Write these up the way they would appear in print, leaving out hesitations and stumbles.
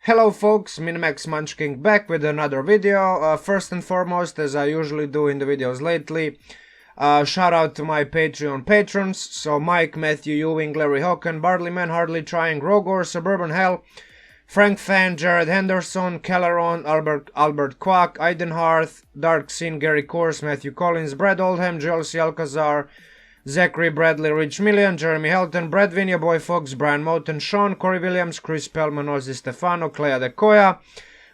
Hello folks, Minimax Munchkin back with another video. First and foremost, as I usually do in the videos lately, shout out to my Patreon patrons. So Mike, Matthew, Ewing, Larry Hocken, BardlyManHardlyTrying, Rogor, SuburbanHell, Frank Fan, Jared Henderson, Kaleron, Albert Kwak, Aidan Harth, Darth Xín, Gary Course, Matthew Collins, Oldham, C Alcazar, Zachary Bradley, Milian, Jeremy Helton, Bredwin, your boy Fox, Bryan Moten, Sean, Cory Williams, Pell, Mannozzi Stefano, Adekoya,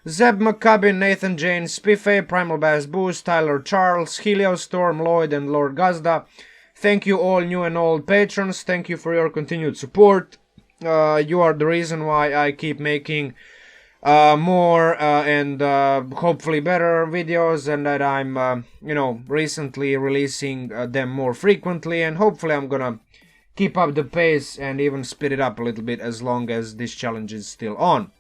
Zeb McCubbin, Nathan Jane, Spiffay, PrimalBassBoost, Tyler Charles, Storm, Lloyd, and Lord Gazda. Thank you all new and old patrons. Thank you for your continued support. You are the reason why I keep making more and hopefully better videos, and that I'm recently releasing them more frequently, and hopefully I'm gonna keep up the pace and even speed it up a little bit as long as this challenge is still on.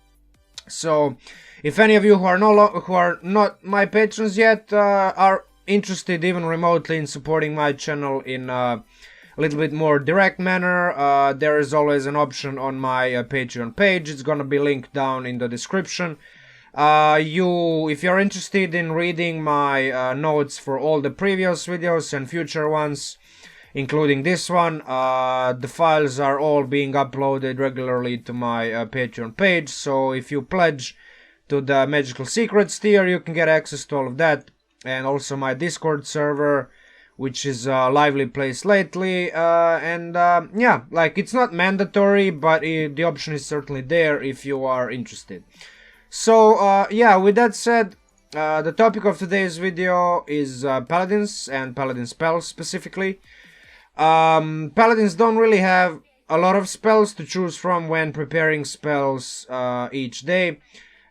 So if any of you who are not my patrons yet are interested even remotely in supporting my channel in a little bit more direct manner, there is always an option on my Patreon page. It's gonna be linked down in the description. If you're interested in reading my notes for all the previous videos and future ones, including this one, the files are all being uploaded regularly to my Patreon page. So if you pledge to the Magical Secrets tier, you can get access to all of that, and also my Discord server, which is a lively place lately, yeah, like, it's not mandatory, but the option is certainly there if you are interested. So yeah, with that said, the topic of today's video is Paladins and Paladin Spells specifically. Paladins don't really have a lot of spells to choose from when preparing spells each day.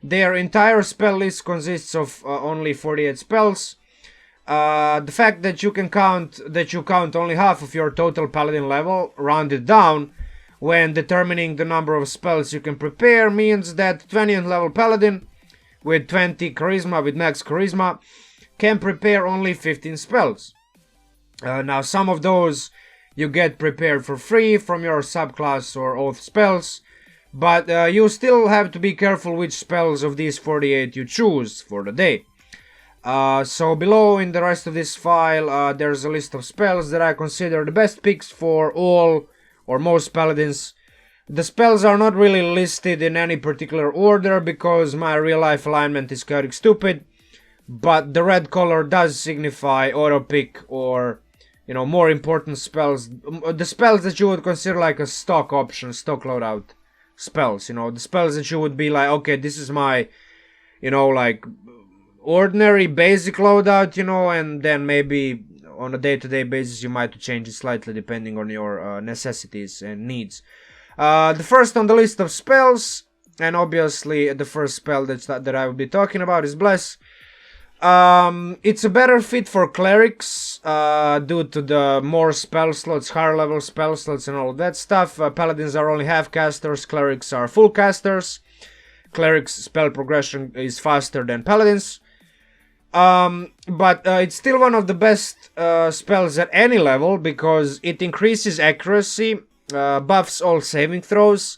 Their entire spell list consists of only 48 spells. The fact that you count only half of your total paladin level, rounded down, when determining the number of spells you can prepare, means that 20th level paladin with 20 charisma, with max charisma, can prepare only 15 spells. Now some of those you get prepared for free from your subclass or oath spells, but you still have to be careful which spells of these 48 you choose for the day. So below in the rest of this file, there's a list of spells that I consider the best picks for all or most paladins. The spells are not really listed in any particular order because my real life alignment is chaotic stupid, but the red color does signify auto pick, or more important spells, the spells that you would consider like a stock option, stock loadout spells, the spells that you would be like, okay, this is my like ordinary basic loadout, and then maybe on a day-to-day basis you might change it slightly depending on your necessities and needs. The first on the list of spells, and obviously the first spell that I will be talking about, is Bless. It's a better fit for clerics due to the more spell slots, higher level spell slots and all of that stuff. Paladins are only half casters, clerics are full casters. Cleric's spell progression is faster than paladins. But it's still one of the best spells at any level because it increases accuracy, buffs all saving throws,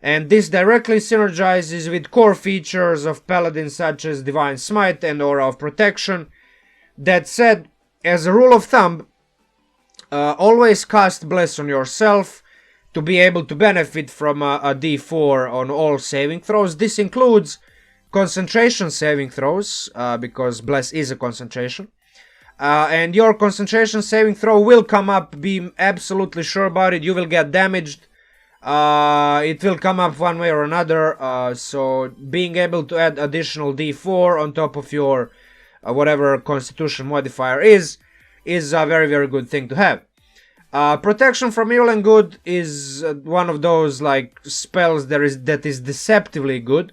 and this directly synergizes with core features of paladins such as Divine Smite and Aura of Protection. That said, as a rule of thumb, always cast Bless on yourself to be able to benefit from a D4 on all saving throws. This includes concentration saving throws, because Bless is a concentration, and your concentration saving throw will come up, be absolutely sure about it. You will get damaged, it will come up one way or another, so being able to add additional D4 on top of your whatever constitution modifier is a very, very good thing to have. Protection from evil and good is one of those like spells that is deceptively good.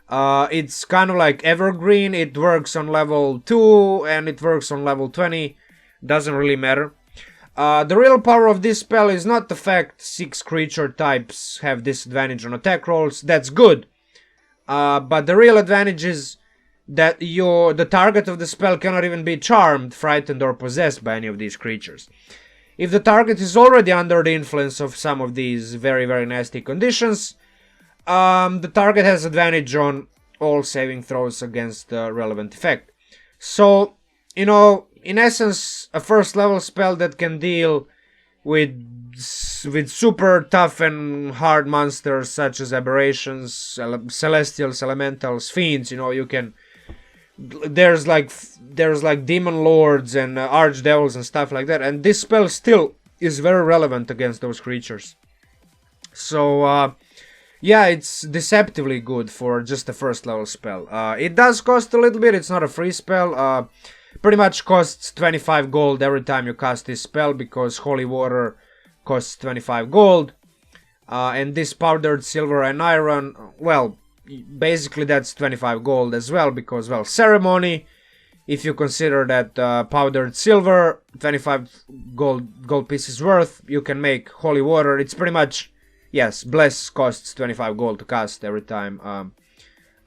It's kind of like evergreen. It works on level 2 and it works on level 20. Doesn't really matter. The real power of this spell is not the fact 6 creature types have disadvantage on attack rolls. That's good. But the real advantage is that the target of the spell cannot even be charmed, frightened, or possessed by any of these creatures. If the target is already under the influence of some of these very, very nasty conditions, The target has advantage on all saving throws against the relevant effect. So, you know, in essence, a first level spell that can deal with super tough and hard monsters such as aberrations, celestials, elementals, fiends. You know, you can. There's like demon lords and archdevils and stuff like that, and this spell still is very relevant against those creatures. So yeah, it's deceptively good for just a first level spell. It does cost a little bit. It's not a free spell. Pretty much costs 25 gold every time you cast this spell, because holy water costs 25 gold. And this powdered silver and iron, well, basically that's 25 gold as well, because, well, ceremony, if you consider that powdered silver, 25 gold pieces worth, you can make holy water. It's pretty much, yes, bless costs 25 gold to cast every time.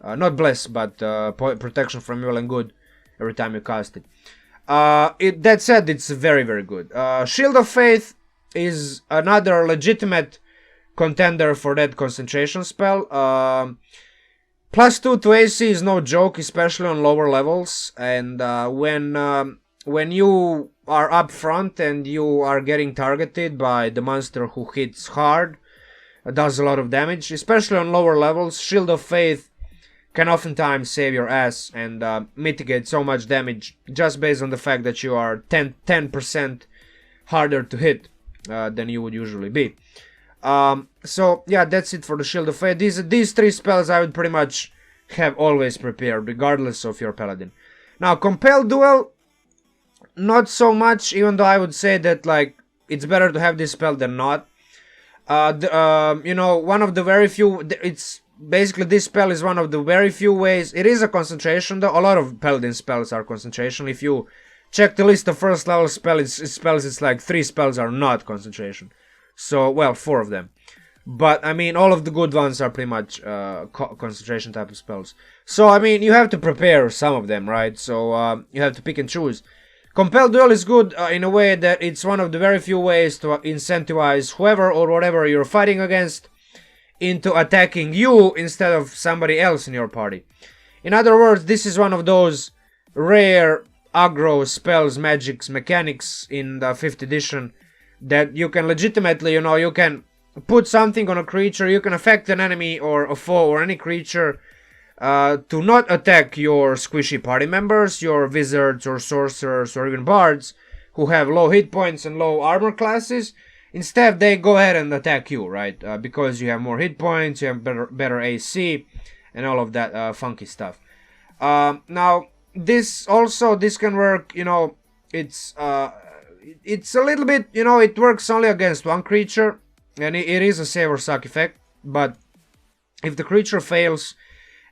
Not bless, but protection from evil and good every time you cast it. That said, it's very, very good. Shield of Faith is another legitimate contender for that concentration spell. +2 to AC is no joke, especially on lower levels. And when you are up front and you are getting targeted by the monster who hits hard, does a lot of damage, especially on lower levels, Shield of Faith can oftentimes save your ass and mitigate so much damage just based on the fact that you are 10% harder to hit than you would usually be. So yeah, that's it for the Shield of Faith. These three spells I would pretty much have always prepared, regardless of your Paladin. Now, Compel Duel, not so much, even though I would say that, like, it's better to have this spell than not. You know, one of the very few, it's basically, this spell is one of the very few ways. It is a concentration, though. A lot of Paladin spells are concentration. If you check the list of first level spells, it's like 3 spells are not concentration. So, well, 4 of them. But, I mean, all of the good ones are pretty much concentration type of spells. So, I mean, you have to prepare some of them, right? So, you have to pick and choose. Compel Duel is good in a way that it's one of the very few ways to incentivize whoever or whatever you're fighting against into attacking you instead of somebody else in your party. In other words, this is one of those rare aggro spells, magics, mechanics in the 5th edition that you can legitimately, you know, you can put something on a creature, you can affect an enemy or a foe or any creature to not attack your squishy party members, your wizards or sorcerers or even bards who have low hit points and low armor classes. Instead, they go ahead and attack you, right? Because you have more hit points, you have better AC, and all of that funky stuff. Now, this can work, you know, it's a little bit, you know, it works only against one creature, and it is a save or suck effect, but if the creature fails,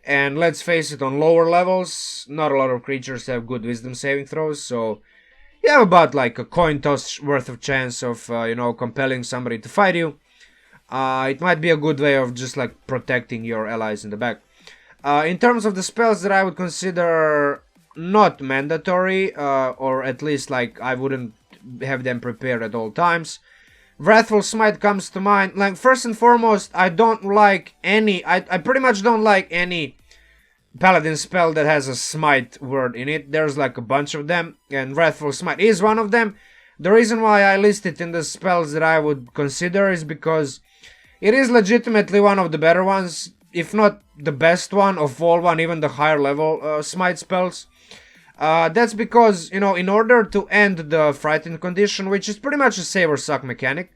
and let's face it, on lower levels, not a lot of creatures have good wisdom saving throws, so you have about like a coin toss worth of chance of, you know, compelling somebody to fight you. It might be a good way of just like protecting your allies in the back. In terms of the spells that I would consider not mandatory, or at least like I wouldn't have them prepared at all times, Wrathful Smite comes to mind. Like, first and foremost, I don't like any, I pretty much don't like any Paladin spell that has a Smite word in it. There's like a bunch of them, and Wrathful Smite is one of them. The reason why I list it in the spells that I would consider is because it is legitimately one of the better ones, if not the best one of all one, even the higher level Smite spells. That's because, you know, in order to end the frightened condition, which is pretty much a save or suck mechanic,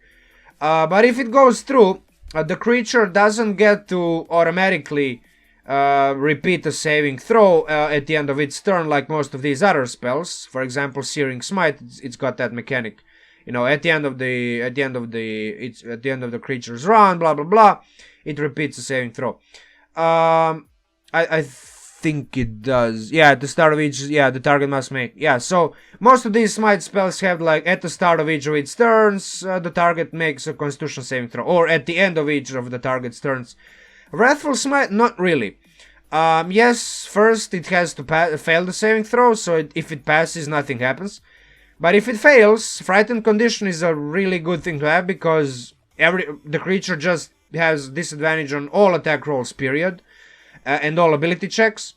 but if it goes through, the creature doesn't get to automatically repeat a saving throw at the end of its turn, like most of these other spells. For example, Searing Smite, it's got that mechanic. You know, at the end of the creature's run, blah blah blah, it repeats a saving throw. I think it does. Yeah, at the start of each, yeah, the target must make. Yeah, so most of these Smite spells have, like, at the start of each of its turns, the target makes a Constitution saving throw, or at the end of each of the target's turns. Wrathful Smite, not really. Yes, first it has to fail the saving throw, so if it passes, nothing happens. But if it fails, Frightened Condition is a really good thing to have, because the creature just has disadvantage on all attack rolls, period, and all ability checks.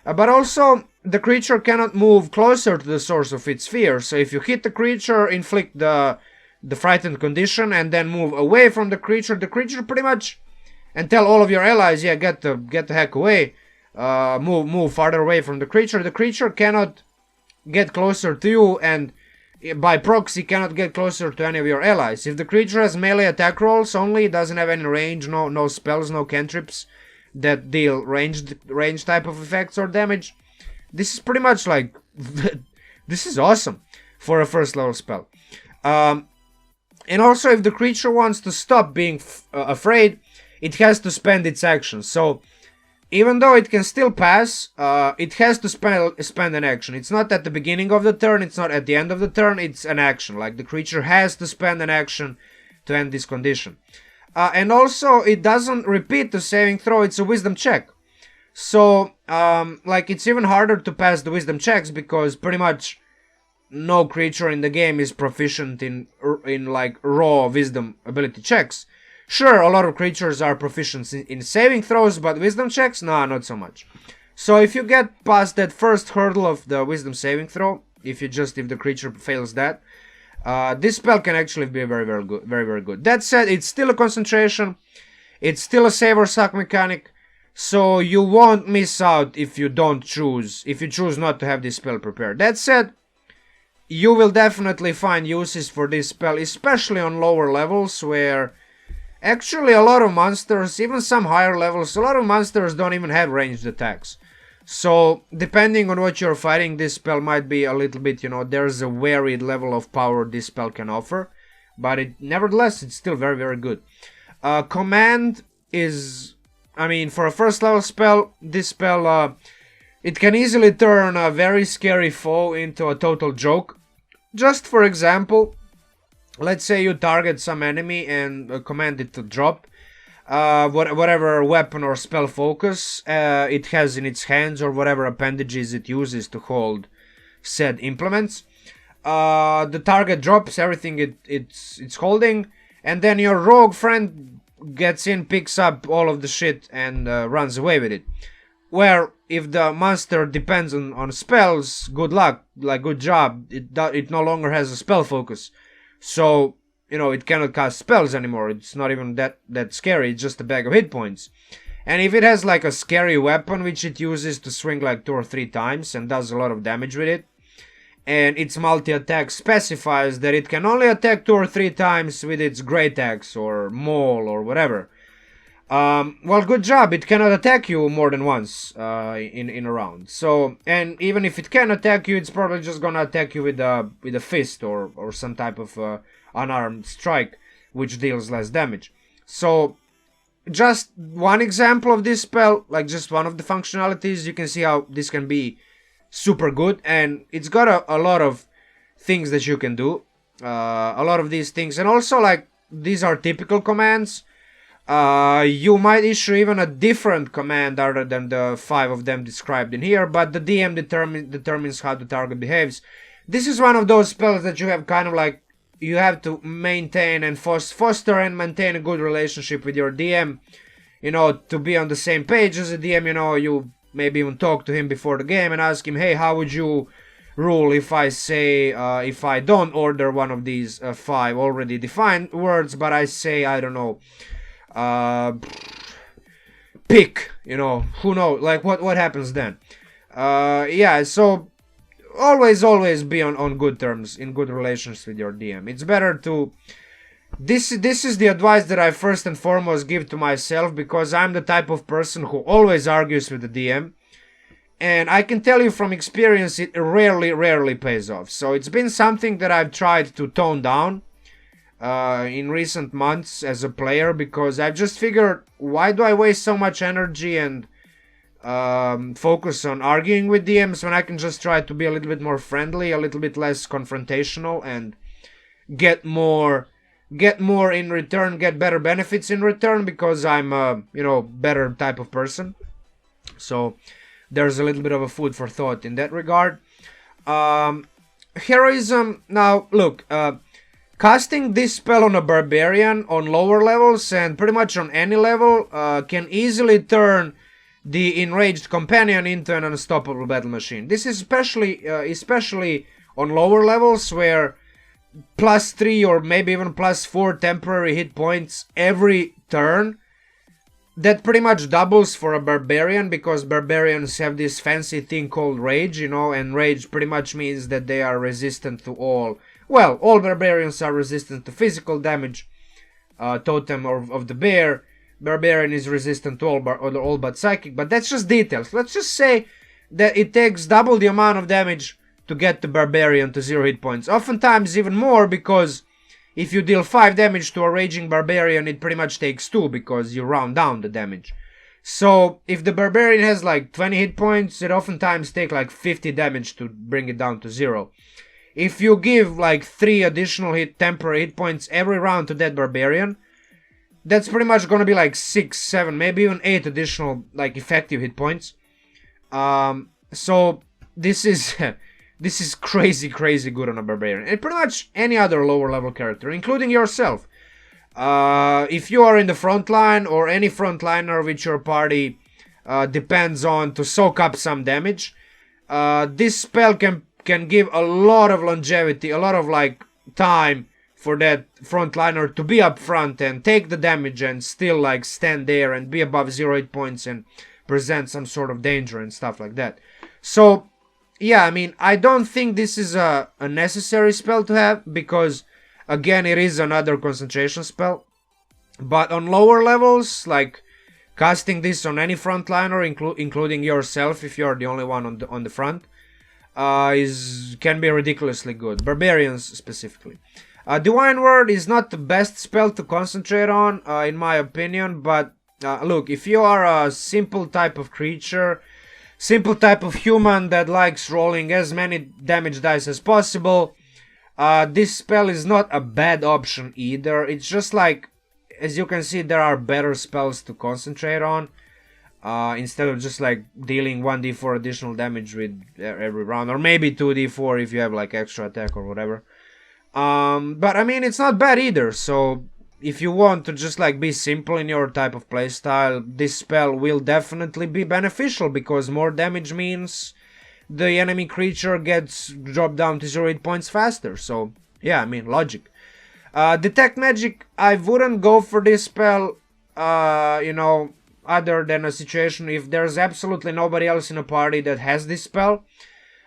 But also, the creature cannot move closer to the source of its fear. So if you hit the creature, inflict the frightened condition, and then move away from the creature pretty much, and tell all of your allies, yeah, get the heck away, move farther away from the creature cannot get closer to you, and by proxy cannot get closer to any of your allies. If the creature has melee attack rolls only, it doesn't have any range, no spells, no cantrips that deal range type of effects or damage, this is pretty much like this is awesome for a first level spell. And also, if the creature wants to stop being afraid, it has to spend its action. So even though it can still pass, it has to spend an action. It's not at the beginning of the turn, it's not at the end of the turn, it's an action. Like, the creature has to spend an action to end this condition. And also, it doesn't repeat the saving throw, it's a wisdom check. So, like, it's even harder to pass the wisdom checks because pretty much no creature in the game is proficient in like, raw wisdom ability checks. Sure, a lot of creatures are proficient in saving throws, but wisdom checks? Nah, not so much. So if you get past that first hurdle of the wisdom saving throw, if the creature fails that, this spell can actually be very, very good. That said, it's still a concentration, it's still a save or suck mechanic, so you won't miss out if you choose not to have this spell prepared. That said, you will definitely find uses for this spell, especially on lower levels where actually a lot of monsters, even some higher levels, a lot of monsters don't even have ranged attacks. So, depending on what you're fighting, this spell might be a little bit, there's a varied level of power this spell can offer. But nevertheless, it's still very, very good. Command is, for a first level spell, this spell, it can easily turn a very scary foe into a total joke. Just for example, let's say you target some enemy and command it to drop whatever weapon or spell focus it has in its hands, or whatever appendages it uses to hold said implements. The target drops everything it's holding, and then your rogue friend gets in, picks up all of the shit, and runs away with it. Where if the monster depends on spells, good luck, like, good job, it no longer has a spell focus. So, it cannot cast spells anymore. It's not even that scary, it's just a bag of hit points. And if it has like a scary weapon which it uses to swing like 2 or 3 times and does a lot of damage with it, and its multi-attack specifies that it can only attack 2 or 3 times with its great axe or maul or whatever, well, good job, it cannot attack you more than once in a round. So, and even if it can attack you, it's probably just gonna attack you with a fist or some type of unarmed strike, which deals less damage. So, just one example of this spell, like just one of the functionalities, you can see how this can be super good, and it's got a lot of things that you can do, a lot of these things, and also, like, these are typical commands. You might issue even a different command other than the 5 of them described in here, but the DM determines how the target behaves. This is one of those spells that you have kind of like, you have to maintain and foster and maintain a good relationship with your DM, to be on the same page as a DM. You maybe even talk to him before the game and ask him, hey, how would you rule if I say, if I don't order one of these 5 already defined words, but I say, I don't know, pick, who knows, like, what happens then? Yeah, so always be on good terms, in good relations with your DM. It's better to, this is the advice that I first and foremost give to myself, because I'm the type of person who always argues with the DM, and I can tell you from experience it rarely pays off. So it's been something that I've tried to tone down in recent months as a player, because I've just figured, why do I waste so much energy and focus on arguing with DMs when I can just try to be a little bit more friendly, a little bit less confrontational, and get more in return, get better benefits in return, because I'm a better type of person. So there's a little bit of a food for thought in that regard. Heroism, now look, Casting this spell on a barbarian on lower levels and pretty much on any level can easily turn the enraged companion into an unstoppable battle machine. This is especially on lower levels where +3 or maybe even +4 temporary hit points every turn. That pretty much doubles for a barbarian, because barbarians have this fancy thing called rage, you know, and rage pretty much means that they are resistant to all. Well, all barbarians are resistant to physical damage, totem of the bear. Barbarian is resistant to all but psychic, but that's just details. Let's just say that it takes double the amount of damage to get the barbarian to 0 hit points. Oftentimes even more, because if you deal 5 damage to a raging barbarian, it pretty much takes 2, because you round down the damage. So if the barbarian has like 20 hit points, it oftentimes takes like 50 damage to bring it down to 0. If you give like 3 additional temporary hit points every round to that barbarian, that's pretty much gonna be like 6, 7, maybe even 8 additional like effective hit points. So this is this is crazy good on a barbarian, and pretty much any other lower level character, including yourself. If you are in the front line, or any frontliner which your party depends on to soak up some damage, this spell can give a lot of longevity, a lot of like time for that frontliner to be up front and take the damage and still like stand there and be above 0 hit points and present some sort of danger and stuff like that. So yeah, I mean, I don't think this is a necessary spell to have, because again, it is another concentration spell. But on lower levels, like casting this on any frontliner, including yourself if you're the only one on the front, can be ridiculously good. Barbarians specifically. Divine Word is not the best spell to concentrate on, in my opinion, but look, if you are a simple type of creature, simple type of human that likes rolling as many damage dice as possible, this spell is not a bad option either. It's just like, as you can see, there are better spells to concentrate on, instead of just like dealing 1d4 additional damage with every round, or maybe 2d4 if you have like extra attack or whatever. But I mean, it's not bad either. So if you want to just like be simple in your type of playstyle, this spell will definitely be beneficial, because more damage means the enemy creature gets dropped down to 0 hit points faster. So yeah, I mean, logic. Detect Magic, I wouldn't go for this spell, you know, other than a situation if there's absolutely nobody else in a party that has this spell,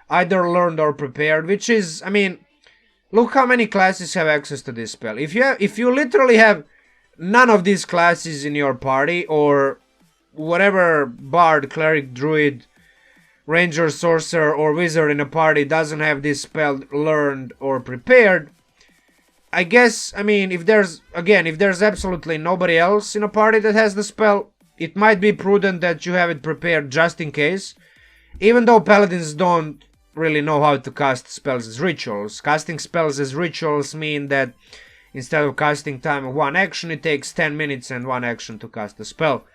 either learned or prepared, which is, I mean, look how many classes have access to this spell. If you literally have none of these classes in your party, or whatever bard, cleric, druid, ranger, sorcerer, or wizard in a party doesn't have this spell learned or prepared, I guess, I mean, if there's absolutely nobody else in a party that has the spell, it might be prudent that you have it prepared just in case. Even though paladins don't really know how to cast spells as rituals. Casting spells as rituals mean that instead of casting time of 1 action, it takes 10 minutes and 1 action to cast the spell.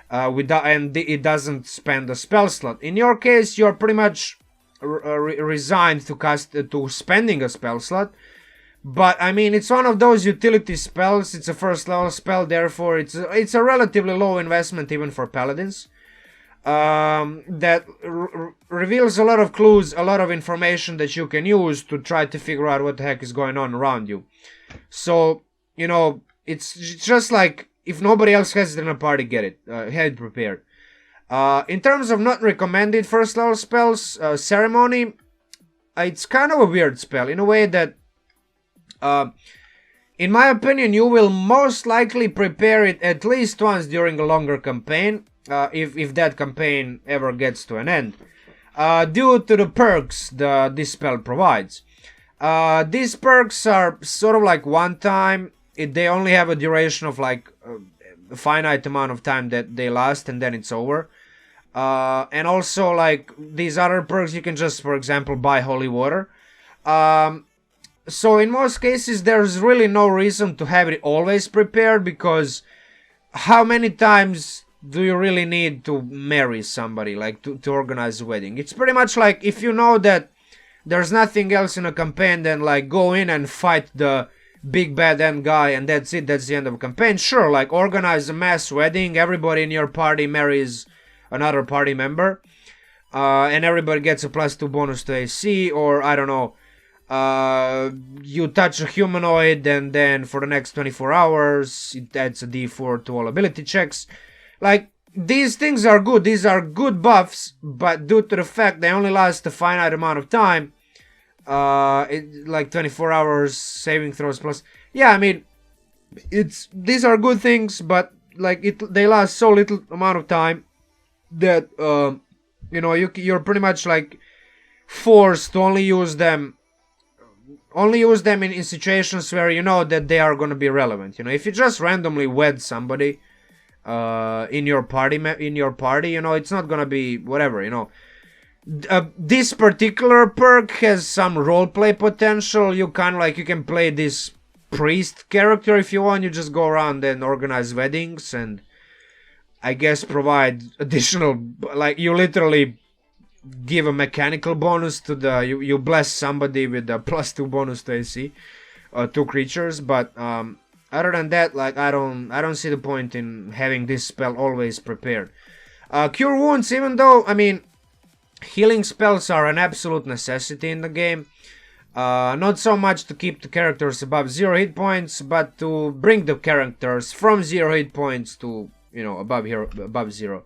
And it doesn't spend a spell slot. In your case, you're pretty much resigned to spending a spell slot. But I mean, it's one of those utility spells. It's a first level spell, therefore it's a relatively low investment even for paladins. That reveals a lot of clues, a lot of information that you can use to try to figure out what the heck is going on around you. So, you know, it's just like, if nobody else has it in a party, get it. Have it prepared. In terms of not recommended first level spells, Ceremony, it's kind of a weird spell in a way that, in my opinion, you will most likely prepare it at least once during a longer campaign, if that campaign ever gets to an end, due to the perks this spell provides. These perks are sort of like one time. They only have a duration of like a finite amount of time that they last, and then it's over. And also, like, these other perks, you can just, for example, buy holy water. So in most cases, there's really no reason to have it always prepared, because how many times do you really need to marry somebody, like to organize a wedding? It's pretty much like, if you know that there's nothing else in a campaign, then like go in and fight the big bad end guy and that's it, that's the end of a campaign. Sure, like organize a mass wedding, everybody in your party marries another party member, and everybody gets a +2 bonus to AC, or I don't know, you touch a humanoid and then for the next 24 hours it adds a d4 to all ability checks. Like, these things are good, these are good buffs, but due to the fact they only last a finite amount of time, like 24 hours, saving throws plus, yeah, I mean, these are good things, but like they last so little amount of time that you know, you're pretty much like forced to only use them in situations where you know that they are going to be relevant. You know, if you just randomly wed somebody in your party, you know, it's not going to be whatever, you know. This particular perk has some roleplay potential. You kind of like, you can play this priest character if you want. You just go around and organize weddings and I guess provide additional, like, you literally give a mechanical bonus to the, you bless somebody with a +2 bonus to AC, 2 creatures, but other than that, like, I don't see the point in having this spell always prepared. Cure Wounds, even though, I mean, healing spells are an absolute necessity in the game. Not so much to keep the characters above 0 hit points, but to bring the characters from 0 hit points to, you know, above 0.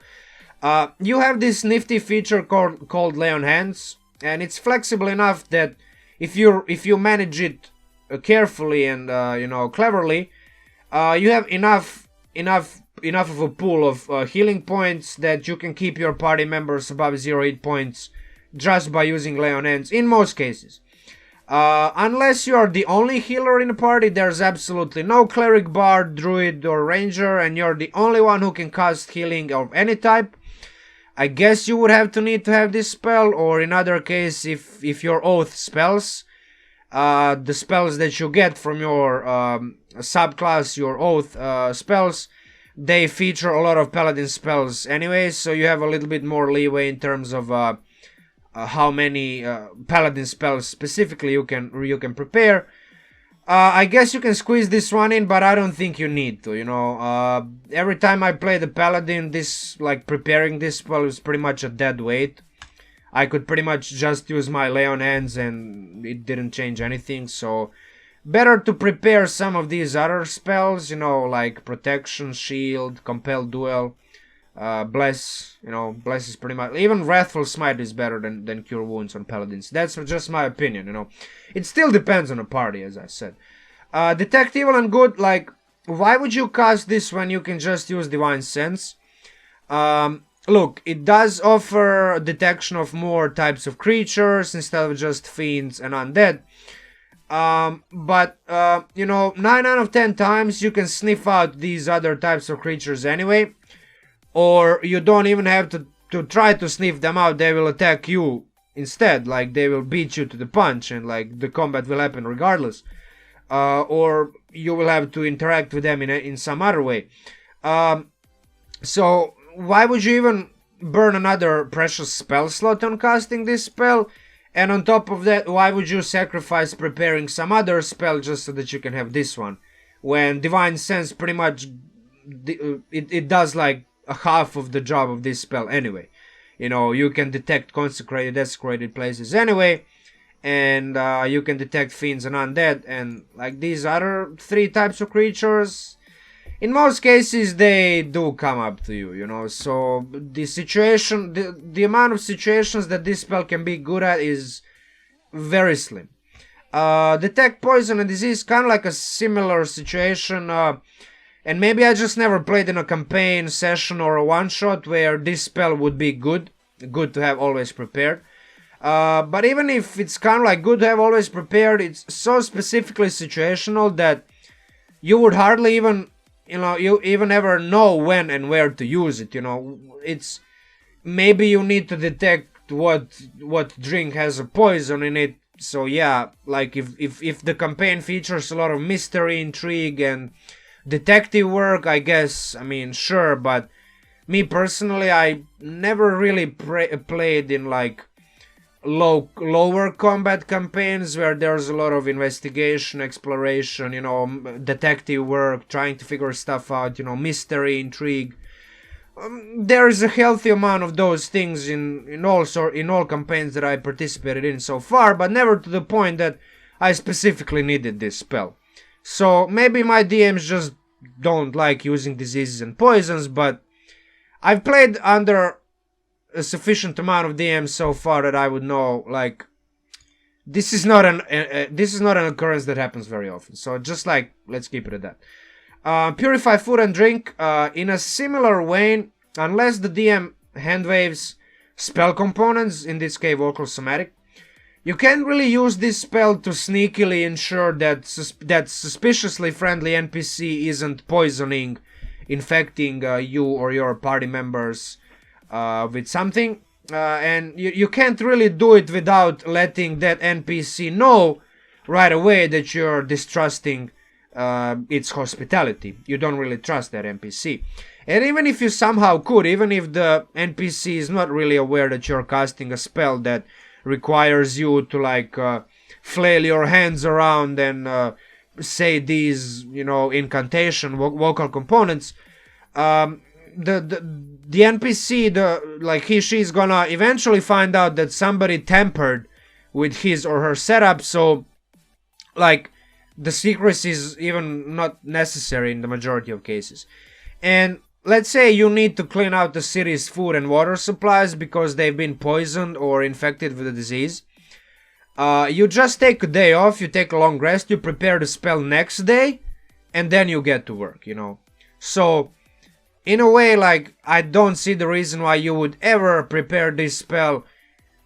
You have this nifty feature called Lay on Hands, and it's flexible enough that if you manage it carefully and you know, cleverly, you have enough of a pool of healing points that you can keep your party members above 0 hit points just by using Lay on Hands in most cases. Unless you are the only healer in the party, there's absolutely no cleric, bard, druid or ranger, and you're the only one who can cast healing of any type. I guess you would have to need to have this spell, or in other case, if your oath spells, the spells that you get from your subclass, your oath spells, they feature a lot of paladin spells anyway, so you have a little bit more leeway in terms of how many paladin spells specifically you can prepare. I guess you can squeeze this one in, but I don't think you need to, you know. Every time I play the paladin, this, like, preparing this spell is pretty much a dead weight. I could pretty much just use my Lay on Hands and it didn't change anything, so better to prepare some of these other spells, you know, like Protection, Shield, Compel Duel, Bless, you know, Bless is pretty much, even Wrathful Smite is better than Cure Wounds on Paladins. That's just my opinion, you know. It still depends on the party, as I said. Detect Evil and Good, like, why would you cast this when you can just use Divine Sense? Look, it does offer detection of more types of creatures instead of just fiends and undead. But you know, 9 out of 10 times you can sniff out these other types of creatures anyway. Or you don't even have to try to sniff them out, they will attack you instead. Like, they will beat you to the punch and, like, the combat will happen regardless. Or you will have to interact with them in some other way. So why would you even burn another precious spell slot on casting this spell? And on top of that, why would you sacrifice preparing some other spell just so that you can have this one? When Divine Sense pretty much, it does like a half of the job of this spell anyway. You know, you can detect consecrated, desecrated places anyway. And you can detect fiends and undead. And like these other 3 types of creatures, in most cases they do come up to you, you know. So the situation, the amount of situations that this spell can be good at is very slim. Detect Poison and Disease, kind of like a similar situation. And maybe I just never played in a campaign session or a one-shot where this spell would be good to have always prepared. But even if it's kind of like good to have always prepared, it's so specifically situational that you would hardly even, you know, you even ever know when and where to use it, you know. It's, maybe you need to detect what drink has a poison in it. So yeah, like if the campaign features a lot of mystery, intrigue, and detective work, I guess, I mean, sure, but me personally, I never really played in like lower combat campaigns where there's a lot of investigation, exploration, detective work, trying to figure stuff out, mystery, intrigue. There is a healthy amount of those things in all campaigns that I participated in so far, but never to the point that I specifically needed this spell. So maybe my DMs just don't like using diseases and poisons, but I've played under a sufficient amount of DMs so far that I would know, like, this is not an occurrence that happens very often. So just like, let's keep it at that. Purify food and drink in a similar vein, unless the DM handwaves spell components, in this case vocal somatic. You can't really use this spell to sneakily ensure that suspiciously friendly NPC isn't poisoning, infecting you or your party members with something. And you can't really do it without letting that NPC know right away that you're distrusting its hospitality. You don't really trust that NPC. And even if you somehow could, even if the NPC is not really aware that you're casting a spell that requires you to like flail your hands around and say these incantation vocal components, the NPC she's gonna eventually find out that somebody tampered with his or her setup, so like the secrecy is even not necessary in the majority of cases. And let's say you need to clean out the city's food and water supplies because they've been poisoned or infected with a disease. You just take a day off, you take a long rest, you prepare the spell next day, and then you get to work, So, in a way, like, I don't see the reason why you would ever prepare this spell,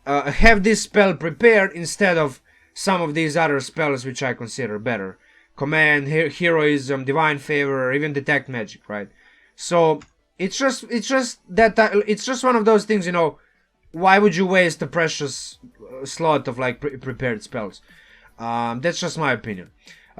have this spell prepared instead of some of these other spells which I consider better. Command, Heroism, Divine Favor, or even Detect Magic, right? So it's just one of those things, why would you waste a precious slot of like prepared spells? That's just my opinion.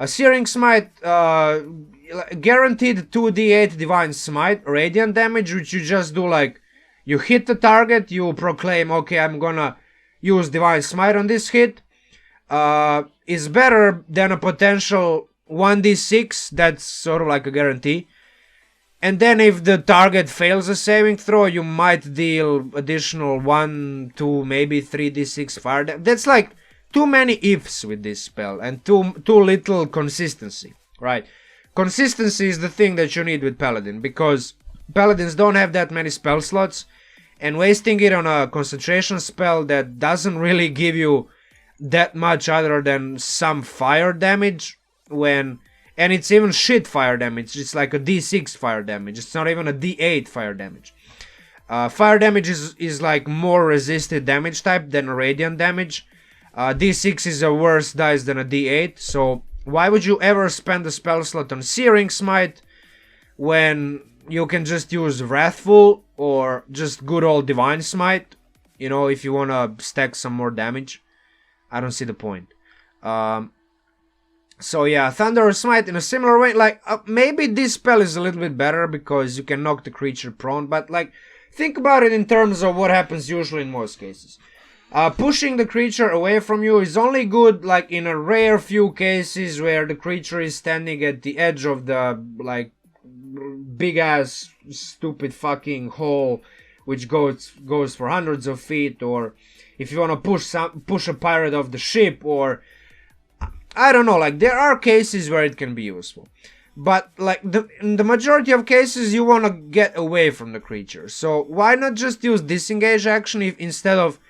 Searing Smite, guaranteed 2d8 Divine Smite radiant damage, which you just do like, you hit the target, you proclaim, okay, I'm gonna use Divine Smite on this hit, is better than a potential 1d6, that's sort of like a guarantee. And then if the target fails a saving throw, you might deal additional 1, 2, maybe 3d6 fire damage. That's like too many ifs with this spell and too little consistency, right? Consistency is the thing that you need with Paladin, because Paladins don't have that many spell slots, and wasting it on a concentration spell that doesn't really give you that much other than some fire damage and it's even shit fire damage. It's like a d6 fire damage. It's not even a d8 fire damage. Fire damage is like more resisted damage type than a radiant damage. d6 is a worse dice than a d8. So why would you ever spend a spell slot on Searing Smite when you can just use Wrathful or just good old Divine Smite? If you want to stack some more damage. I don't see the point. So yeah, Thunder Smite in a similar way, like, maybe this spell is a little bit better because you can knock the creature prone, but like, think about it in terms of what happens usually in most cases. Pushing the creature away from you is only good like in a rare few cases where the creature is standing at the edge of the like big ass stupid fucking hole which goes for hundreds of feet, or if you want to push a pirate off the ship, or I don't know, like there are cases where it can be useful. But like in the majority of cases you want to get away from the creature. So why not just use disengage action instead of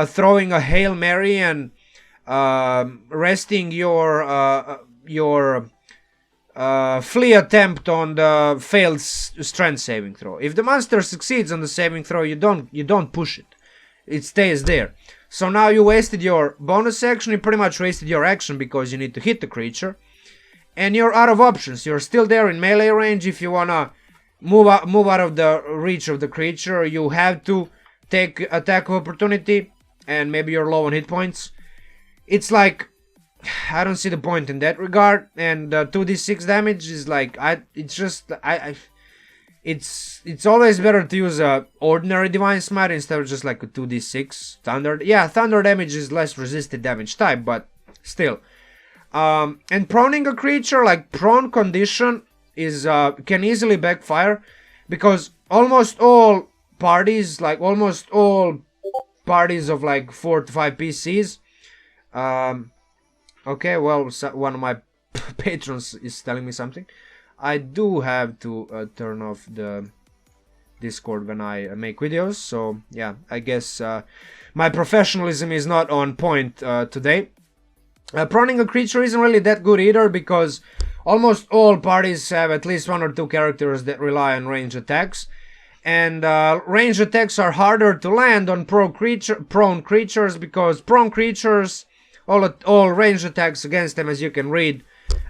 throwing a Hail Mary and resting your flee attempt on the failed strength saving throw. If the monster succeeds on the saving throw, you don't push it. It stays there. So now you wasted your bonus action, you pretty much wasted your action because you need to hit the creature. And you're out of options. You're still there in melee range. If you wanna move out of the reach of the creature, you have to take attack of opportunity, and maybe you're low on hit points. It's like, I don't see the point in that regard. And 2d6 damage is like, it's always better to use a ordinary Divine Smite instead of just like a 2d6 Thunder. Yeah, Thunder damage is less resisted damage type, but still. And proning a creature, like prone condition, is can easily backfire, because almost all parties of like 4 to 5 PCs. Okay, well, one of my patrons is telling me something. I do have to turn off the Discord when I make videos, so yeah, I guess my professionalism is not on point today. Proning a creature isn't really that good either, because almost all parties have at least 1 or 2 characters that rely on range attacks, and range attacks are harder to land on prone creatures, because prone creatures, all range attacks against them, as you can read,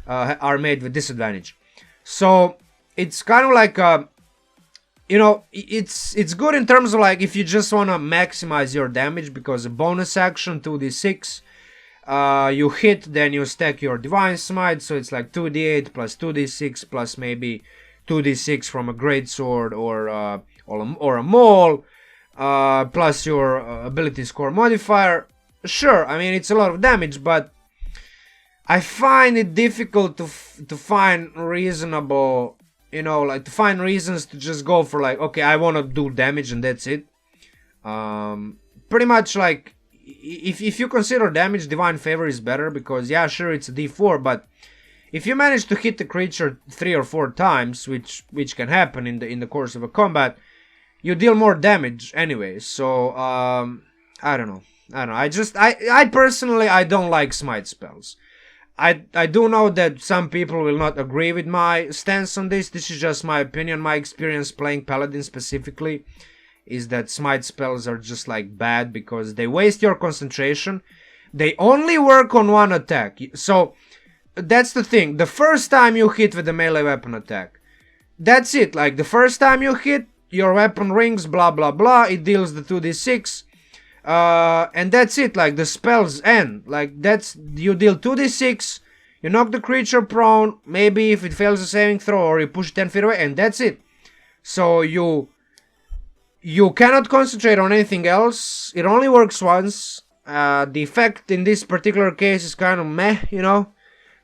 are made with disadvantage. So it's kind of like you know, it's good in terms of like if you just want to maximize your damage, because a bonus action 2d6, you hit, then you stack your Divine Smite, so it's like 2d8 plus 2d6 plus maybe 2d6 from a greatsword or a maul, plus your ability score modifier. Sure, I mean, it's a lot of damage, but I find it difficult to find reasonable, you know, like to find reasons to just go for like, okay, I want to do damage and that's it. Pretty much like, if you consider damage, Divine Favor is better, because yeah, sure, it's a d4, but if you manage to hit the creature 3 or 4 times, which can happen in the course of a combat, you deal more damage anyway. So I don't know. I personally, I don't like Smite Spells. I do know that some people will not agree with my stance on this. This is just my opinion. My experience playing Paladin specifically is that Smite Spells are just like bad, because they waste your concentration. They only work on 1 attack. So that's the thing. The first time you hit with a melee weapon attack, that's it. Like the first time you hit, your weapon rings, blah blah blah, it deals the 2d6. And that's it, like the spells end. Like that's, you deal 2d6, you knock the creature prone, maybe if it fails a saving throw, or you push 10 feet away, and that's it. So you cannot concentrate on anything else. It only works once. The effect in this particular case is kind of meh, you know.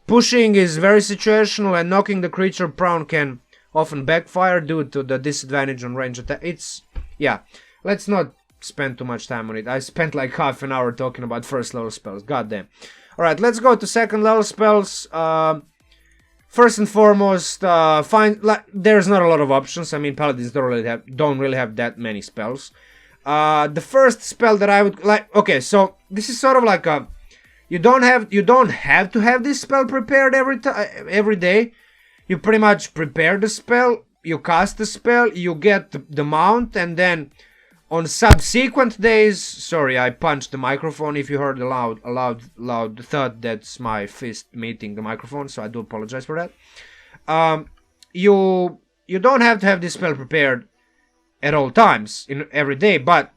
Pushing is very situational, and knocking the creature prone can often backfire due to the disadvantage on range attack. It's, yeah, let's not spend too much time on it. I spent like half an hour talking about first level spells. God damn. Alright, let's go to second level spells. First and foremost, there's not a lot of options. I mean, Paladins don't really have that many spells. The first spell that I would like, okay, so this is sort of like a, you don't have to have this spell prepared every day. You pretty much prepare the spell, you cast the spell, you get the mount, and then on subsequent days, sorry, I punched the microphone. If you heard a loud thud, that's my fist meeting the microphone, so I do apologize for that. You don't have to have this spell prepared at all times in every day, but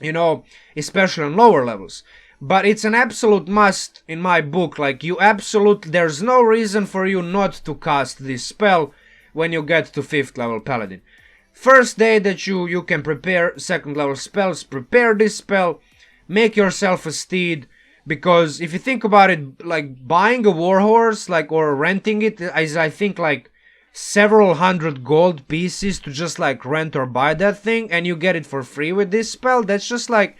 you know, especially on lower levels. But it's an absolute must in my book. Like, there's no reason for you not to cast this spell when you get to 5th level Paladin. First day that you can prepare second level spells, prepare this spell, make yourself a steed, because if you think about it, like buying a warhorse, like, or renting it, is I think like several hundred gold pieces to just like rent or buy that thing, and you get it for free with this spell. That's just like,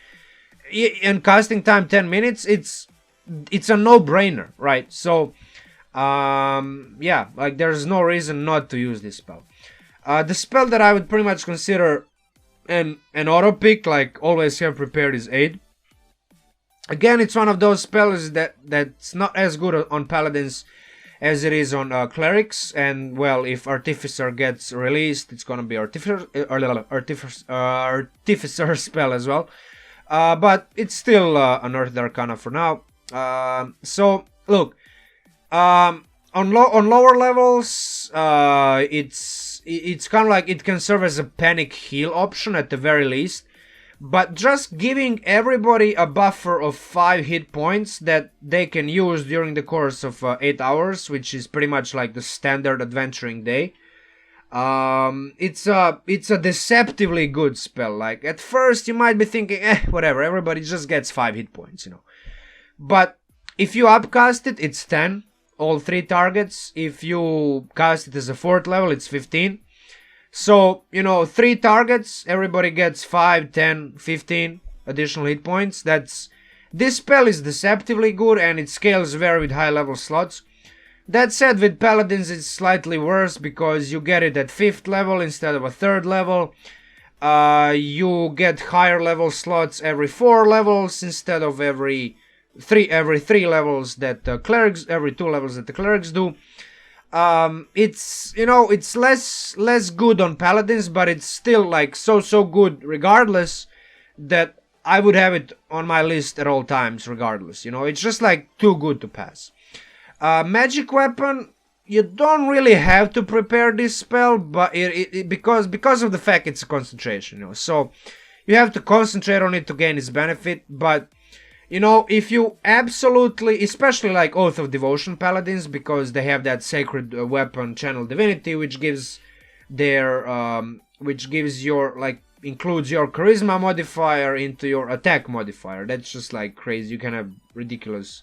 and casting time 10 minutes, it's a no-brainer, right? So yeah, like there's no reason not to use this spell. The spell that I would pretty much consider an auto pick, like always have prepared, is Aid. Again, it's one of those spells that's not as good on Paladins as it is on Clerics, and well, if Artificer gets released, it's gonna be Artificer spell as well. But it's still an Earth Arcana for now. So look, on lower levels, it's kind of like it can serve as a panic heal option at the very least, but just giving everybody a buffer of 5 hit points that they can use during the course of 8 hours, which is pretty much like the standard adventuring day. It's a deceptively good spell. Like, at first you might be thinking, whatever, everybody just gets 5 hit points, you know. But if you upcast it, it's 10, all 3 targets. If you cast it as a 4th level, it's 15. So, you know, 3 targets, everybody gets 5, 10, 15 additional hit points. This spell is deceptively good, and it scales very with high level slots. That said, with Paladins it's slightly worse because you get it at 5th level instead of a 3rd level. You get higher level slots every 4 levels instead of every 3 levels that the clerics, every 2 levels that the clerics do. It's, you know, it's less good on Paladins, but it's still like so good regardless, that I would have it on my list at all times regardless. You know, it's just like too good to pass. Magic weapon, you don't really have to prepare this spell, but because of the fact it's a concentration, you know, so you have to concentrate on it to gain its benefit. But you know, if you absolutely, especially like Oath of Devotion Paladins, because they have that sacred weapon Channel Divinity, which gives their your, like, includes your charisma modifier into your attack modifier. That's just like crazy. You can have ridiculous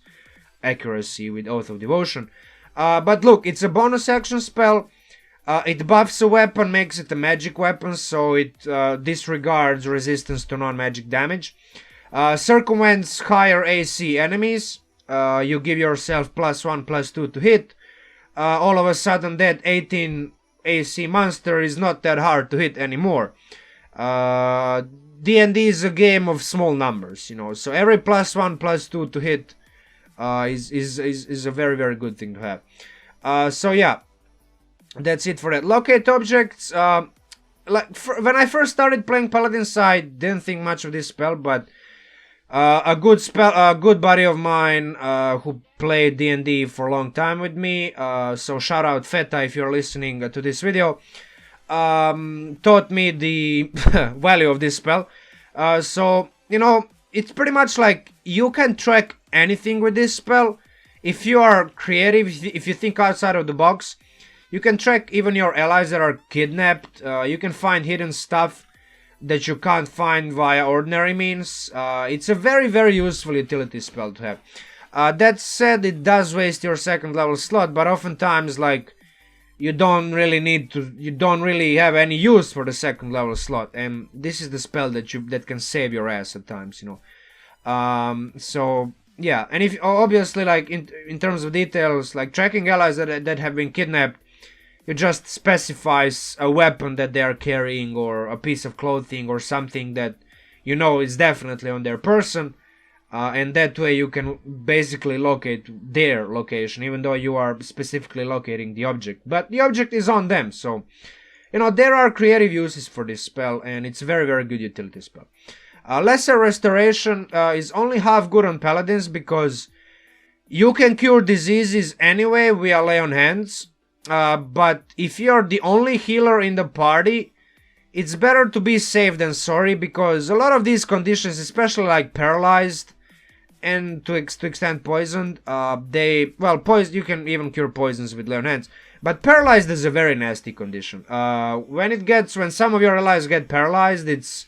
accuracy with Oath of Devotion. But look, it's a bonus action spell. It buffs a weapon, makes it a magic weapon, so it disregards resistance to non-magic damage. Circumvents higher AC enemies. You give yourself +1/+2 to hit. All of a sudden that 18 AC monster is not that hard to hit anymore. D&D is a game of small numbers, you know, so every +1/+2 to hit is a very good thing to have. So yeah, that's it for that. Locate objects. When I first started playing Paladins, I didn't think much of this spell, but a good buddy of mine who played D&D for a long time with me, so shout out Feta if you're listening to this video, taught me the value of this spell. So, you know, it's pretty much like you can track anything with this spell. If you are creative, if you think outside of the box, you can track even your allies that are kidnapped. You can find hidden stuff that you can't find via ordinary means. It's a very useful utility spell to have. That said, it does waste your 2nd level slot, but oftentimes, like, you don't really have any use for the 2nd level slot, and this is the spell that can save your ass at times, you know. So yeah, and if obviously, like, in terms of details, like tracking allies that have been kidnapped, you just specifies a weapon that they are carrying, or a piece of clothing, or something that you know is definitely on their person, and that way you can basically locate their location, even though you are specifically locating the object. But the object is on them, so you know there are creative uses for this spell, and it's a very good utility spell. Lesser Restoration is only half good on Paladins because you can cure diseases anyway via lay on hands. But if you're the only healer in the party, it's better to be safe than sorry, because a lot of these conditions, especially like paralyzed and to extent poisoned, you can even cure poisons with lay on hands, but paralyzed is a very nasty condition. When some of your allies get paralyzed, it's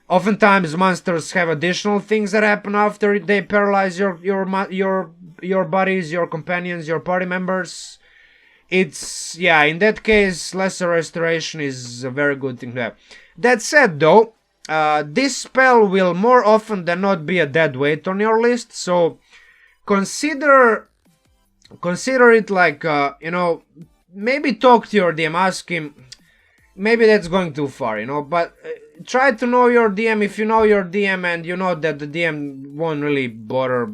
oftentimes monsters have additional things that happen after they paralyze your buddies, your companions, your party members. Yeah, in that case, Lesser Restoration is a very good thing to have. That said, though, this spell will more often than not be a dead weight on your list, so consider it like, you know, maybe talk to your DM, ask him. Maybe that's going too far, you know, but try to know your DM. If you know your DM and you know that the DM won't really bother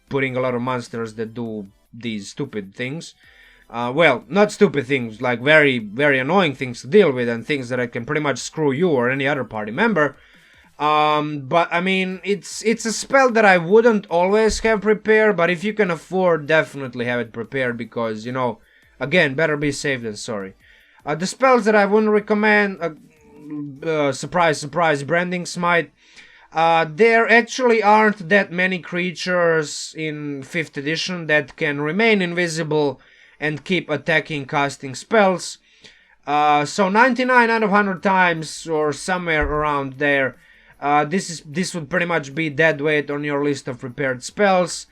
putting a lot of monsters that do these stupid things. Well, not stupid things, like very annoying things to deal with, and things that can pretty much screw you or any other party member. But I mean, it's a spell that I wouldn't always have prepared, but if you can afford, definitely have it prepared, because, you know, again, better be safe than sorry. The spells that I wouldn't recommend, surprise, Branding Smite. There actually aren't that many creatures in 5th edition that can remain invisible and keep attacking casting spells. So 99 out of 100 times, or somewhere around there, this would pretty much be dead weight on your list of prepared spells.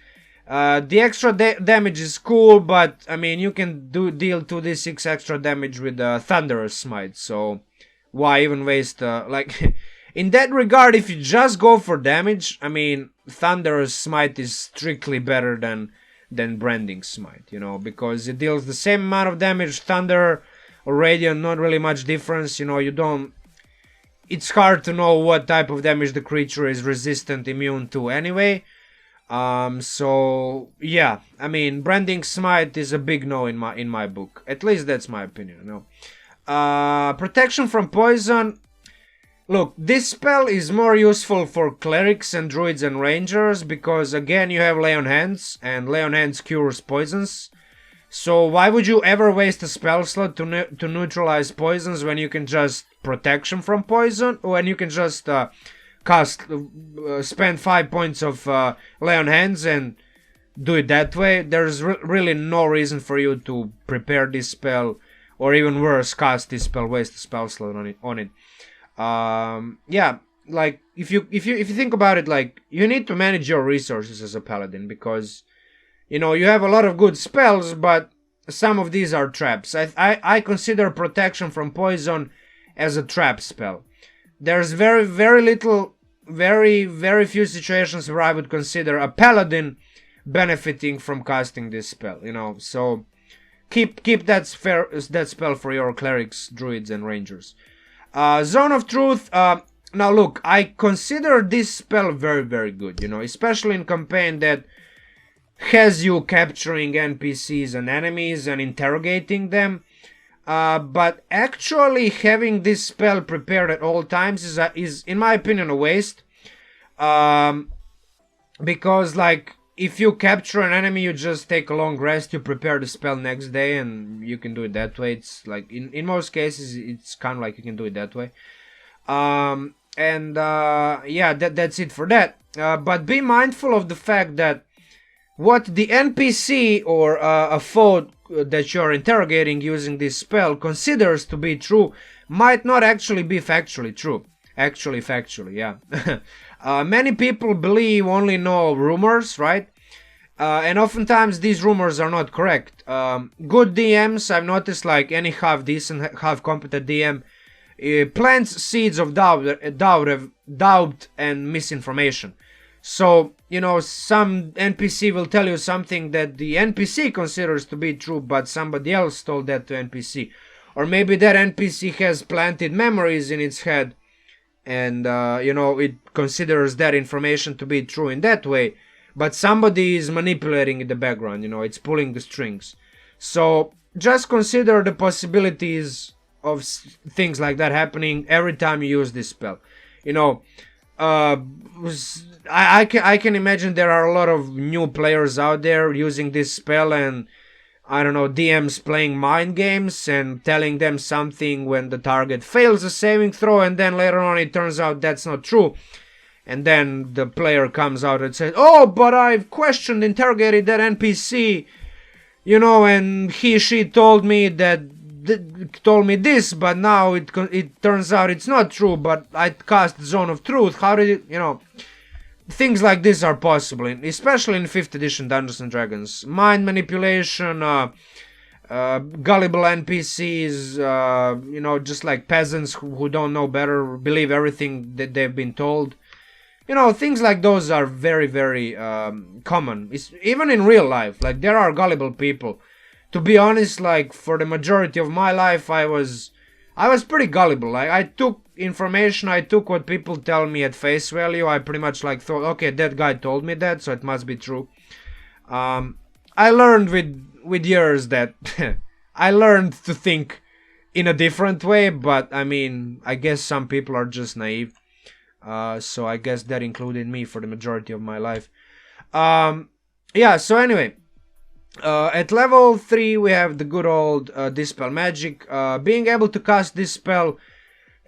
The extra damage is cool, but I mean, you can deal 2d6 extra damage with Thunderous Smite, so why even waste like in that regard, if you just go for damage, I mean, Thunderous Smite is strictly better than Branding Smite, you know, because it deals the same amount of damage. Thunder or Radiant, not really much difference, you know. It's hard to know what type of damage the creature is resistant, immune to anyway. So yeah, I mean, Branding Smite is a big no in my book. At least that's my opinion, you know. Protection from poison. Look, this spell is more useful for clerics and druids and rangers because again you have Lay on Hands, and Lay on Hands cures poisons. So why would you ever waste a spell slot to neutralize poisons when you can just protection from poison, or when you can just spend 5 points of Lay on Hands and do it that way? There's really no reason for you to prepare this spell, or even worse, cast this spell, waste a spell slot on it. Yeah, like if you think about it, like, you need to manage your resources as a paladin, because you know you have a lot of good spells, but some of these are traps. I consider protection from poison as a trap spell. There's very few situations where I would consider a paladin benefiting from casting this spell, you know. So keep that spell for your clerics, druids, and rangers. Zone of Truth. Now look, I consider this spell very good, you know, especially in campaign that has you capturing NPCs and enemies and interrogating them. But actually having this spell prepared at all times is in my opinion a waste. Because like, if you capture an enemy, you just take a long rest, you prepare the spell next day, and you can do it that way. It's like, in most cases, it's kind of like you can do it that way. Yeah, that's it for that. But be mindful of the fact that what the NPC or a foe that you're interrogating using this spell considers to be true might not actually be factually true. Factually, yeah. Many people only know rumors, right? And oftentimes these rumors are not correct. Good DMs, I've noticed, like any half-decent, half-competent DM, plants seeds of doubt and misinformation. So, you know, some NPC will tell you something that the NPC considers to be true, but somebody else told that to NPC. Or maybe that NPC has planted memories in its head, and, you know, it considers that information to be true in that way, but somebody is manipulating in the background, you know, it's pulling the strings. So, just consider the possibilities of things like that happening every time you use this spell. You know, I can imagine there are a lot of new players out there using this spell, and I don't know, DMs playing mind games and telling them something when the target fails a saving throw, and then later on it turns out that's not true. And then the player comes out and says, oh, but I've interrogated that NPC, you know, and she told me this, but now it turns out it's not true, but I cast Zone of Truth. How did it, you know? Things like this are possible, especially in 5th edition Dungeons and Dragons. Mind manipulation, gullible NPCs, you know, just like peasants who don't know better, believe everything that they've been told. You know, things like those are very common. Even in real life, like, there are gullible people. To be honest, like, for the majority of my life, I was pretty gullible. I took information, I took what people tell me at face value. I pretty much like thought, okay, that guy told me that, so it must be true. I learned with years that I learned to think in a different way, but I mean, I guess some people are just naive. So I guess that included me for the majority of my life. Yeah, so anyway. At level 3 we have the good old Dispel Magic. Being able to cast this spell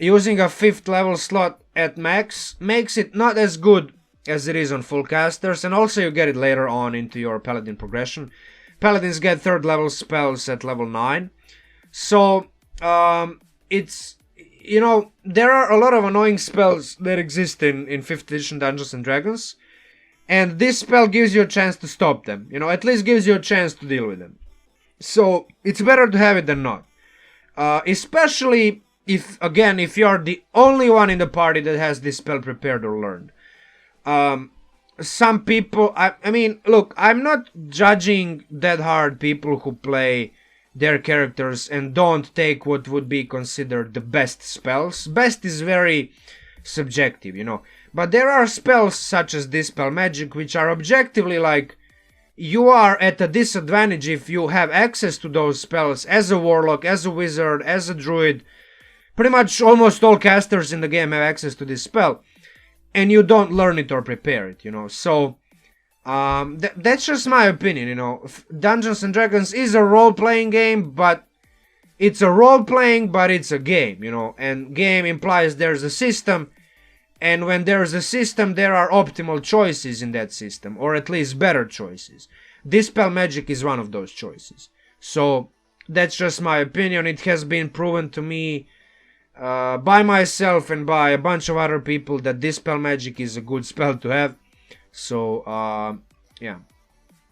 using a 5th level slot at max makes it not as good as it is on full casters, and also you get it later on into your Paladin progression. Paladins get 3rd level spells at level 9. So it's, you know, there are a lot of annoying spells that exist in 5th edition Dungeons and Dragons, and this spell gives you a chance to stop them, you know, at least gives you a chance to deal with them. So it's better to have it than not, especially if, again, if you're the only one in the party that has this spell prepared or learned. Some people, I mean, look, I'm not judging that hard people who play their characters and don't take what would be considered the best spells. Best is very subjective, you know. But there are spells such as Dispel Magic which are objectively like, you are at a disadvantage if you have access to those spells as a warlock, as a wizard, as a druid. Pretty much almost all casters in the game have access to this spell, and you don't learn it or prepare it, you know. So that's just my opinion, you know. Dungeons and Dragons is a role-playing game, but it's a role-playing, but it's a game, you know. And game implies there's a system, and when there's a system, there are optimal choices in that system, or at least better choices. Dispel Magic is one of those choices. So that's just my opinion. It has been proven to me by myself and by a bunch of other people that Dispel Magic is a good spell to have. So, yeah,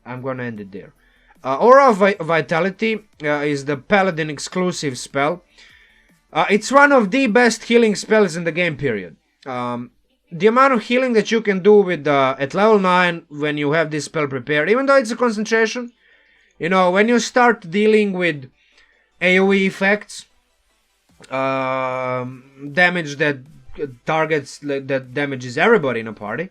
I'm gonna end it there. Aura of Vitality is the Paladin-exclusive spell. It's one of the best healing spells in the game, period. The amount of healing that you can do with at level 9 when you have this spell prepared, even though it's a concentration, you know, when you start dealing with AoE effects, damage that targets, that damages everybody in a party,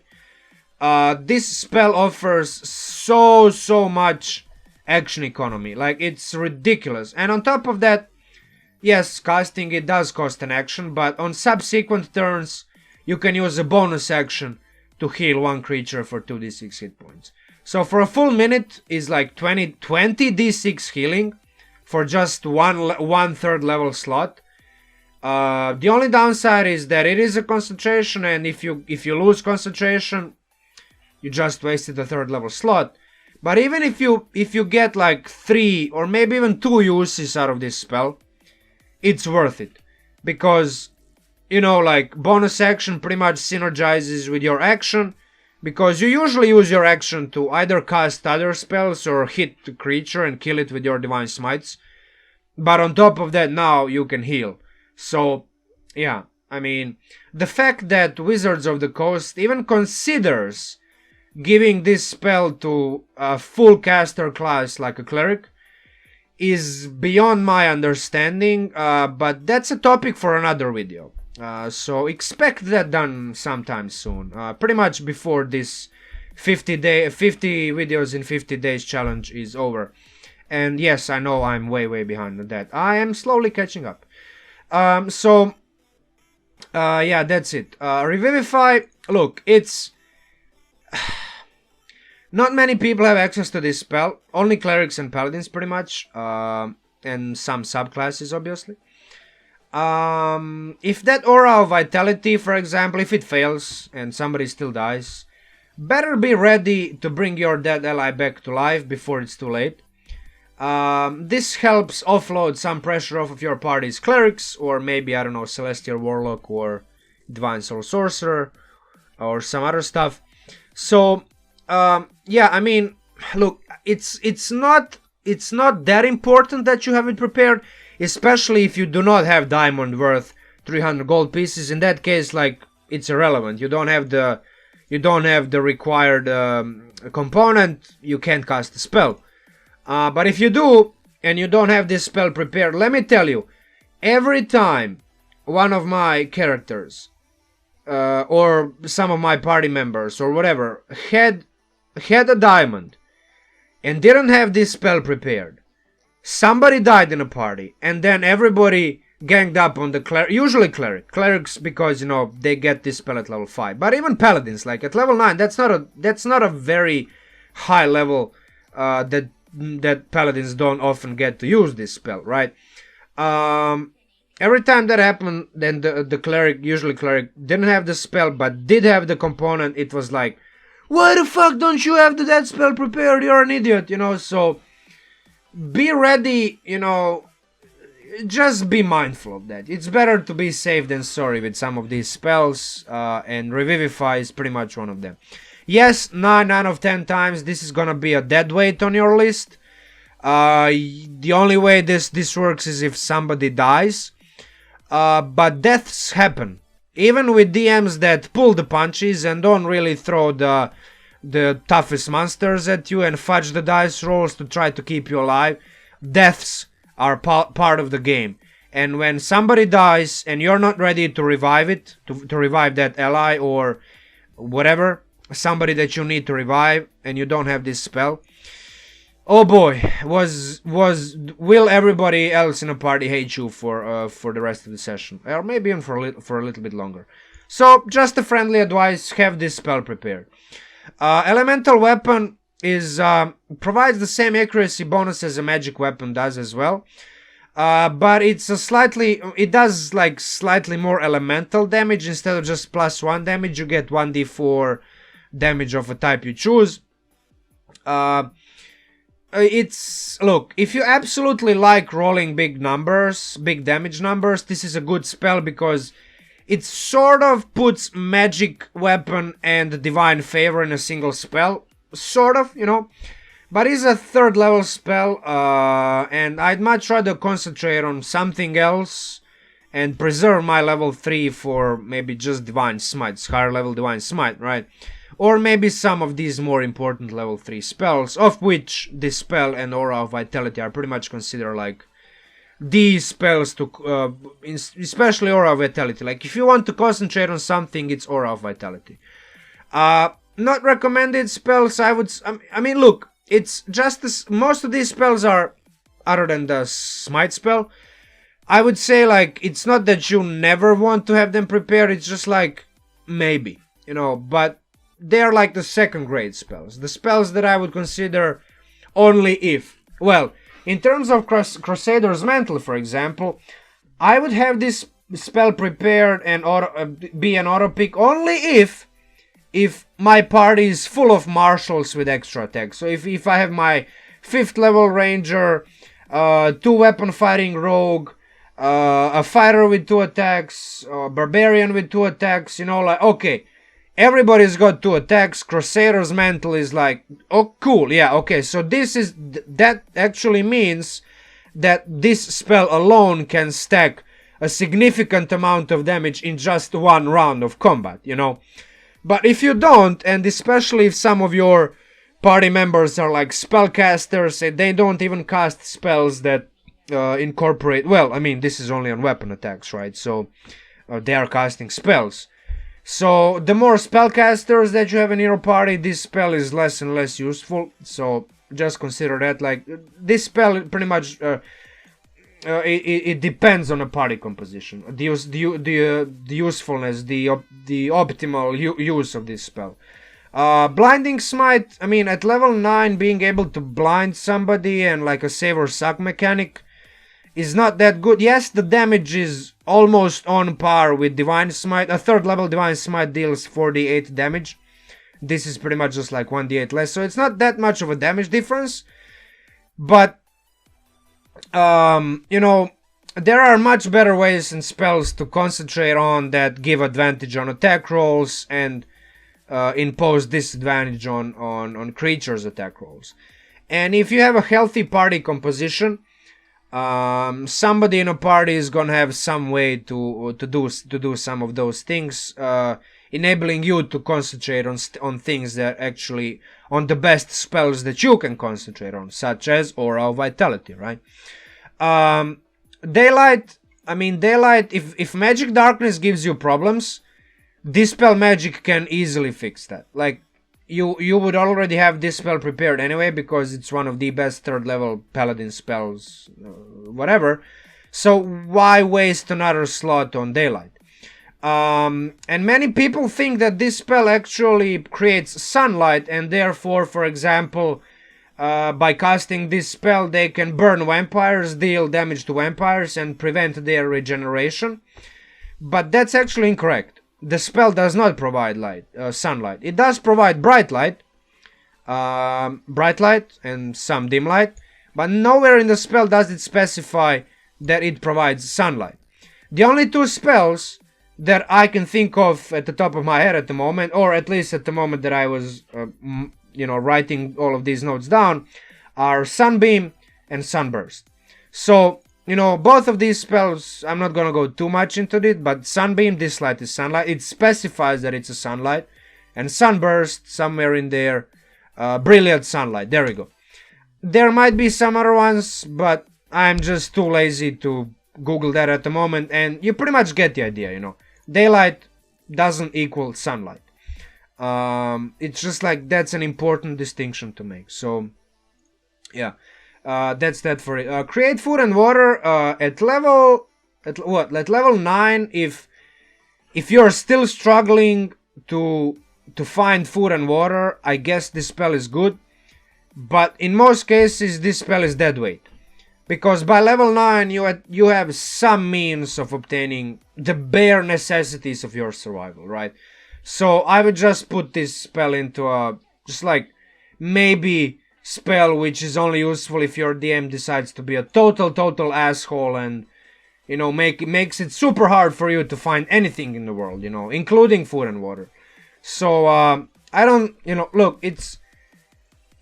this spell offers so much action economy. Like, it's ridiculous. And on top of that, yes, casting it does cost an action, but on subsequent turns you can use a bonus action to heal one creature for 2d6 hit points. So for a full minute is like 20 d6 healing for just one third level slot. The only downside is that it is a concentration, and if you lose concentration, you just wasted a third level slot. But even if you get like 3 or maybe even 2 uses out of this spell, it's worth it, because, you know, like, bonus action pretty much synergizes with your action, because you usually use your action to either cast other spells or hit the creature and kill it with your divine smites. But on top of that, now you can heal. So, yeah, I mean, the fact that Wizards of the Coast even considers giving this spell to a full caster class like a Cleric is beyond my understanding, but that's a topic for another video. So expect that done sometime soon, pretty much before this 50 videos in 50 days challenge is over. And yes, I know I'm way behind on that. I am slowly catching up. So yeah, that's it. Revivify, look, it's not many people have access to this spell. Only Clerics and Paladins, pretty much, and some subclasses, obviously. If that Aura of Vitality, for example, if it fails and somebody still dies, better be ready to bring your dead ally back to life before it's too late. This helps offload some pressure off of your party's Clerics, or maybe, I don't know, Celestial Warlock or Divine Soul Sorcerer or some other stuff. So yeah, I mean, look, it's not that important that you have it prepared, especially if you do not have diamond worth 300 gold pieces. In that case, like, it's irrelevant. You don't have the required component, you can't cast the spell. But if you do, and you don't have this spell prepared, let me tell you, every time one of my characters, or some of my party members, or whatever, had a diamond, and didn't have this spell prepared, somebody died in a party, and then everybody ganged up on the Cleric, usually Clerics, because, you know, they get this spell at level 5. But even Paladins, like, at level 9, that's not a very high level, that Paladins don't often get to use this spell, right? Every time that happened, then the Cleric, usually Cleric, didn't have the spell, but did have the component. It was like, why the fuck don't you have that spell prepared? You're an idiot, you know. So be ready, you know. just be mindful of that. It's better to be safe than sorry with some of these spells, and Revivify is pretty much one of them. Yes, 9 out of 10 times this is gonna be a dead weight on your list. The only way this works is if somebody dies. But deaths happen. Even with DMs that pull the punches and don't really throw the toughest monsters at you and fudge the dice rolls to try to keep you alive, deaths are part of the game. And when somebody dies and you're not ready to revive it, to revive that ally or whatever, somebody that you need to revive, and you don't have this spell, oh boy, will everybody else in a party hate you for the rest of the session, or maybe even for a little bit longer. So just a friendly advice: have this spell prepared. Elemental weapon is provides the same accuracy bonus as a magic weapon does as well, but it does like slightly more elemental damage. Instead of just +1 damage, you get 1d4 damage of a type you choose. Look, if you absolutely like rolling big damage numbers, this is a good spell because it sort of puts magic weapon and divine favor in a single spell, sort of, you know, but it's a 3rd level spell, and I'd much rather concentrate on something else and preserve my level 3 for maybe just divine smites, higher level divine smite, right? Or maybe some of these more important level 3 spells, of which this spell and Aura of Vitality are pretty much considered like these spells to, especially Aura of Vitality. Like, if you want to concentrate on something, it's Aura of Vitality. Not recommended spells, I mean, look, it's just most of these spells are, other than the Smite spell, I would say, like, it's not that you never want to have them prepared, it's just like, maybe, you know, but they're like the 2nd grade spells. The spells that I would consider only if. Well, in terms of Crusader's Mantle, for example, I would have this spell prepared and be an auto pick only if my party is full of marshals with extra attacks. So if I have my 5th level ranger, 2 weapon fighting rogue, a fighter with 2 attacks, a barbarian with 2 attacks, you know, like, okay, everybody's got 2 attacks. Crusader's Mantle is like, oh, cool, yeah, okay. So that actually means that this spell alone can stack a significant amount of damage in just 1 round of combat, you know. But if you don't, and especially if some of your party members are like spellcasters and they don't even cast spells that incorporate, well, I mean, this is only on weapon attacks, right? So they are casting spells. So the more spellcasters that you have in your party, this spell is less and less useful. So just consider that. Like, this spell pretty much it depends on the party composition, the usefulness, the optimal use of this spell. Blinding Smite, I mean, at level 9, being able to blind somebody and like a save or suck mechanic is not that good. Yes, the damage is almost on par with Divine Smite. A 3rd level Divine Smite deals 48 damage. This is pretty much just like 1d8 less, so it's not that much of a damage difference. But, you know, there are much better ways and spells to concentrate on that give advantage on attack rolls and impose disadvantage on creatures' attack rolls. And if you have a healthy party composition, somebody in a party is gonna have some way to do some of those things, enabling you to concentrate on things that actually, on the best spells that you can concentrate on, such as Aura of Vitality, right? Daylight, if Magic Darkness gives you problems, Dispel Magic can easily fix that. Like, you would already have this spell prepared anyway, because it's one of the best 3rd level Paladin spells, whatever. So why waste another slot on Daylight? And many people think that this spell actually creates sunlight, and therefore, for example, by casting this spell, they can burn vampires, deal damage to vampires, and prevent their regeneration. But that's actually incorrect. The spell does not provide sunlight. It does provide bright light and some dim light, but nowhere in the spell does it specify that it provides sunlight. The only two spells that I can think of at the top of my head at the moment, or at least at the moment that I was, writing all of these notes down, are Sunbeam and Sunburst. So, both of these spells, I'm not gonna go too much into it, but Sunbeam, this light is sunlight. It specifies that it's a sunlight. And Sunburst, somewhere in there, Brilliant Sunlight. There we go. There might be some other ones, but I'm just too lazy to Google that at the moment. And you pretty much get the idea, Daylight doesn't equal sunlight. It's just like, that's an important distinction to make. So, yeah. That's that for it. Create food and water at level 9. If you're still struggling to find food and water, I guess this spell is good. But in most cases, this spell is dead weight, because by level 9 you have some means of obtaining the bare necessities of your survival, right? So I would just put this spell into a just like maybe spell which is only useful if your DM decides to be a total asshole and makes it super hard for you to find anything in the world, including food and water. So I don't, look, it's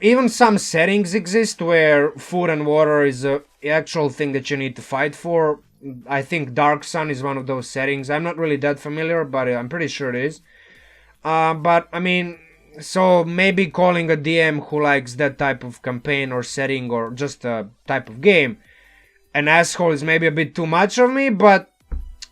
even some settings exist where food and water is a actual thing that you need to fight for. I think Dark Sun is one of those settings. I'm not really that familiar, but I'm pretty sure it is. But I mean, so maybe calling a DM who likes that type of campaign or setting or just a type of game an asshole is maybe a bit too much of me, but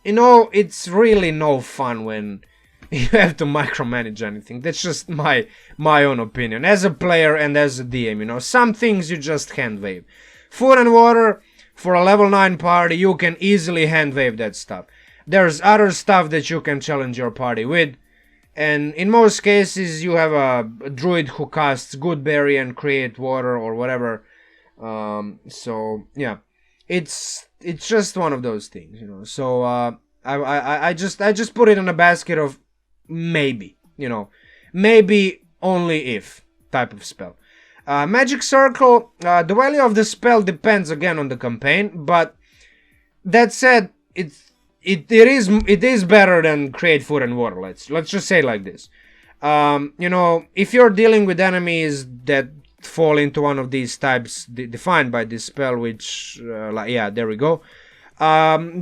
it's really no fun when you have to micromanage anything. That's just my own opinion as a player and as a DM. Some things you just hand wave. Food and water for a level 9 party, you can easily hand wave that stuff. There's other stuff that you can challenge your party with. And in most cases, you have a druid who casts Goodberry and create water or whatever. So yeah, it's just one of those things, So I just put it in a basket of maybe, maybe only if type of spell. Magic Circle. The value of the spell depends again on the campaign, but that said, it is better than create food and water. Let's just say it like this. If you're dealing with enemies that fall into one of these types defined by this spell, which there we go.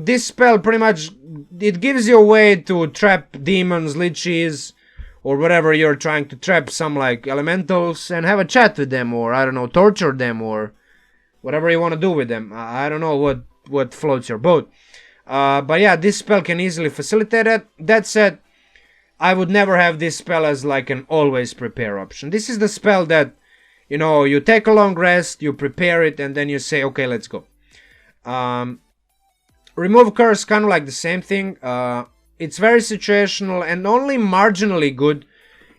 This spell pretty much, it gives you a way to trap demons, liches, or whatever you're trying to trap, some like elementals, and have a chat with them, or I don't know, torture them, or whatever you want to do with them. I don't know what floats your boat. But yeah, this spell can easily facilitate it. That said, I would never have this spell as like an always prepare option. This is the spell that, you take a long rest, you prepare it, and then you say, okay, let's go. Remove Curse, kind of like the same thing. It's very situational and only marginally good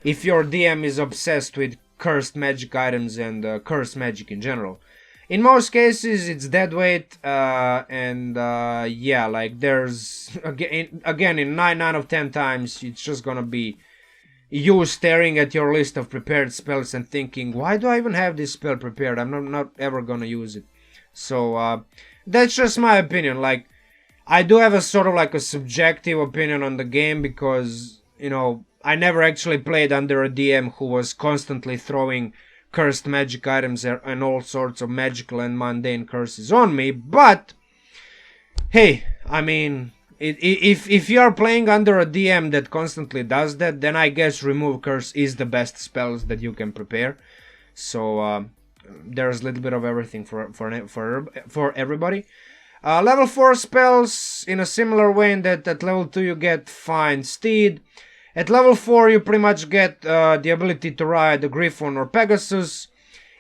if your DM is obsessed with cursed magic items and cursed magic in general. In most cases, it's dead weight, yeah, like there's, again, in 9 out of 10 times, it's just gonna be you staring at your list of prepared spells and thinking, why do I even have this spell prepared? I'm not ever gonna use it. So, that's just my opinion. Like, I do have a sort of like a subjective opinion on the game because, I never actually played under a DM who was constantly throwing cursed magic items and all sorts of magical and mundane curses on me, but hey, I mean, if you are playing under a DM that constantly does that, then I guess Remove Curse is the best spells that you can prepare. So there's a little bit of everything for everybody. Level 4 spells in a similar way in that at level 2 you get Find Steed. At level 4 you pretty much get the ability to ride a Griffon or Pegasus.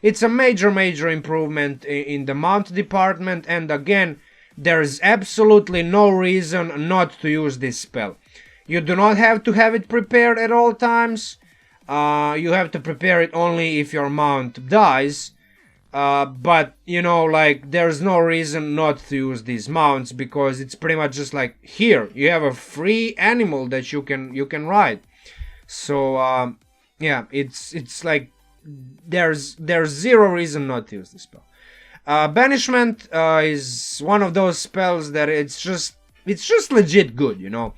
It's a major improvement in the mount department, and again, there is absolutely no reason not to use this spell. You do not have to have it prepared at all times. You have to prepare it only if your mount dies. But, like, there's no reason not to use these mounts because it's pretty much just like, here, you have a free animal that you can ride. So, yeah, it's like, there's zero reason not to use this spell. Banishment is one of those spells that it's just legit good, you know.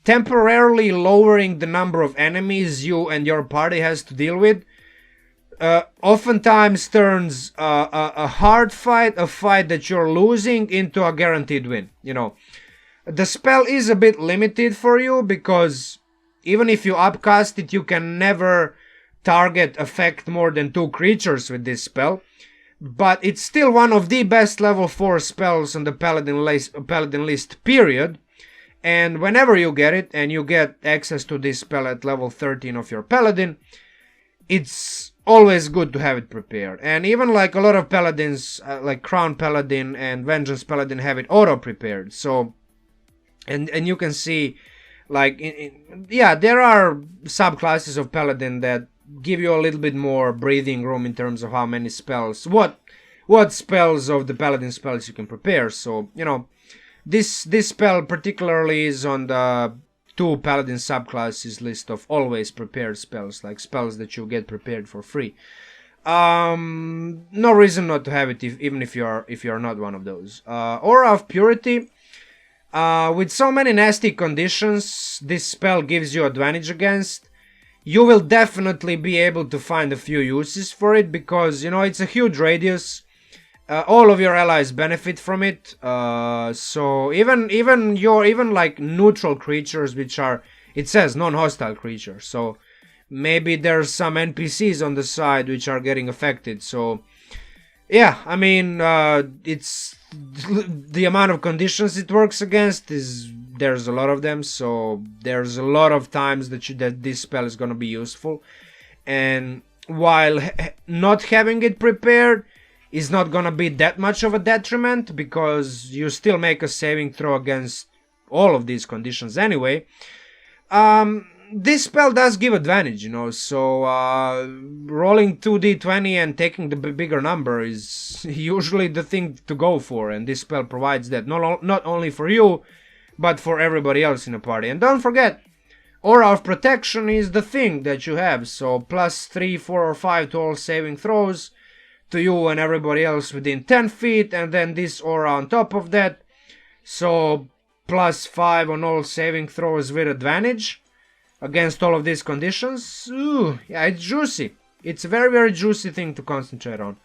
Temporarily lowering the number of enemies you and your party has to deal with oftentimes turns a hard fight, a fight that you're losing, into a guaranteed win, you know. The spell is a bit limited for you because even if you upcast it, you can never target affect more than 2 creatures with this spell. But it's still one of the best level 4 spells on the Paladin list, period. And whenever you get it, and you get access to this spell at level 13 of your Paladin, it's always good to have it prepared. And even like a lot of Paladins, like Crown Paladin and Vengeance Paladin, have it auto-prepared. So, and you can see, like, yeah, there are subclasses of Paladin that give you a little bit more breathing room in terms of how many spells, what spells of the Paladin spells you can prepare. So, you know, this spell particularly is on the 2 Paladin subclasses list of always prepared spells, like spells that you get prepared for free. No reason not to have it, even if you're not one of those. Aura of Purity. With so many nasty conditions this spell gives you advantage against, you will definitely be able to find a few uses for it, because, you know, it's a huge radius. All of your allies benefit from it. So even like neutral creatures, which are, it says non-hostile creatures. So maybe there's some NPCs on the side which are getting affected. So yeah, I mean, it's the amount of conditions it works against there's a lot of them, so there's a lot of times that this spell is going to be useful. And while not having it prepared is not going to be that much of a detriment, because you still make a saving throw against all of these conditions anyway, this spell does give advantage, you know. So rolling 2d20 and taking the bigger number is usually the thing to go for, and this spell provides that, not only for you, but for everybody else in the party. And don't forget, Aura of Protection is the thing that you have, so plus 3, 4, or 5 to all saving throws to you and everybody else within 10 feet, and then this aura on top of that, so plus 5 on all saving throws with advantage against all of these conditions. Ooh, yeah, it's juicy. It's a very, very juicy thing to concentrate on.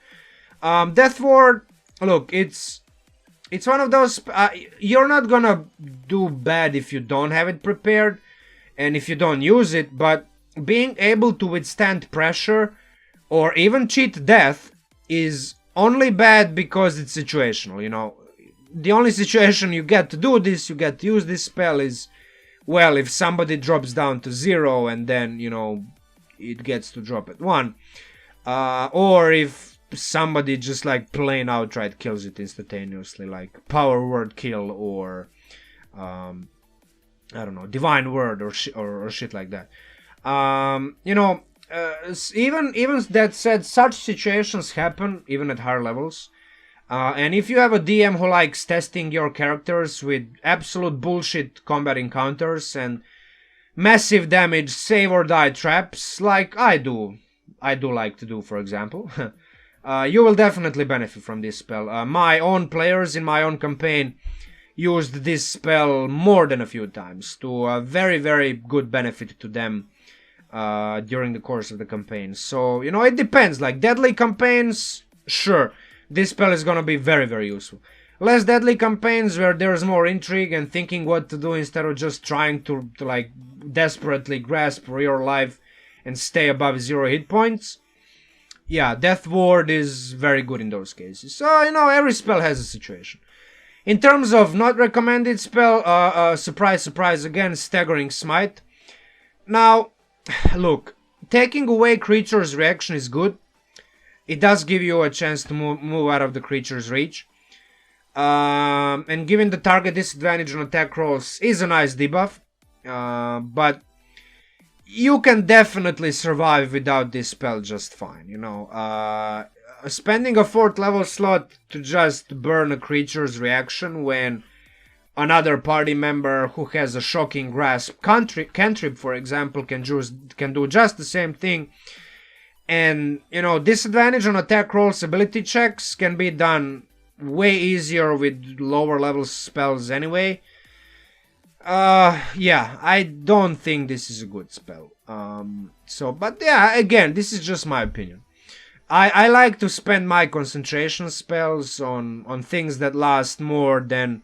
Death Ward, look, it's one of those, you're not gonna do bad if you don't have it prepared and if you don't use it, but being able to withstand pressure or even cheat death is only bad because it's situational, you know. The only situation you get to do this, you get to use this spell is, well, if somebody drops down to 0 and then, you know, it gets to drop at 1. Or if somebody just like plain outright kills it instantaneously, like Power Word Kill or, I don't know, Divine Word or shit like that. You know, even that said, such situations happen even at higher levels. And if you have a DM who likes testing your characters with absolute bullshit combat encounters and massive damage save or die traps, like I do like to do, for example, you will definitely benefit from this spell. My own players in my own campaign used this spell more than a few times, to a very, very good benefit to them during the course of the campaign. So, you know, it depends. Like deadly campaigns, sure, this spell is gonna be very, very useful. Less deadly campaigns where there's more intrigue and thinking what to do instead of just trying to like desperately grasp for your life and stay above 0 hit points. Yeah, Death Ward is very good in those cases. So, you know, every spell has a situation. In terms of not recommended spell, surprise, surprise again, Staggering Smite. Now, look, taking away creature's reaction is good. It does give you a chance to move out of the creature's reach. And giving the target disadvantage on attack rolls is a nice debuff. But you can definitely survive without this spell just fine, you know. Spending a 4th level slot to just burn a creature's reaction when another party member who has a Shocking Grasp cantrip, for example, can do just the same thing, And, you know, disadvantage on attack rolls, ability checks can be done way easier with lower level spells anyway. Yeah, I don't think this is a good spell. But yeah, again, this is just my opinion. I like to spend my concentration spells on things that last more than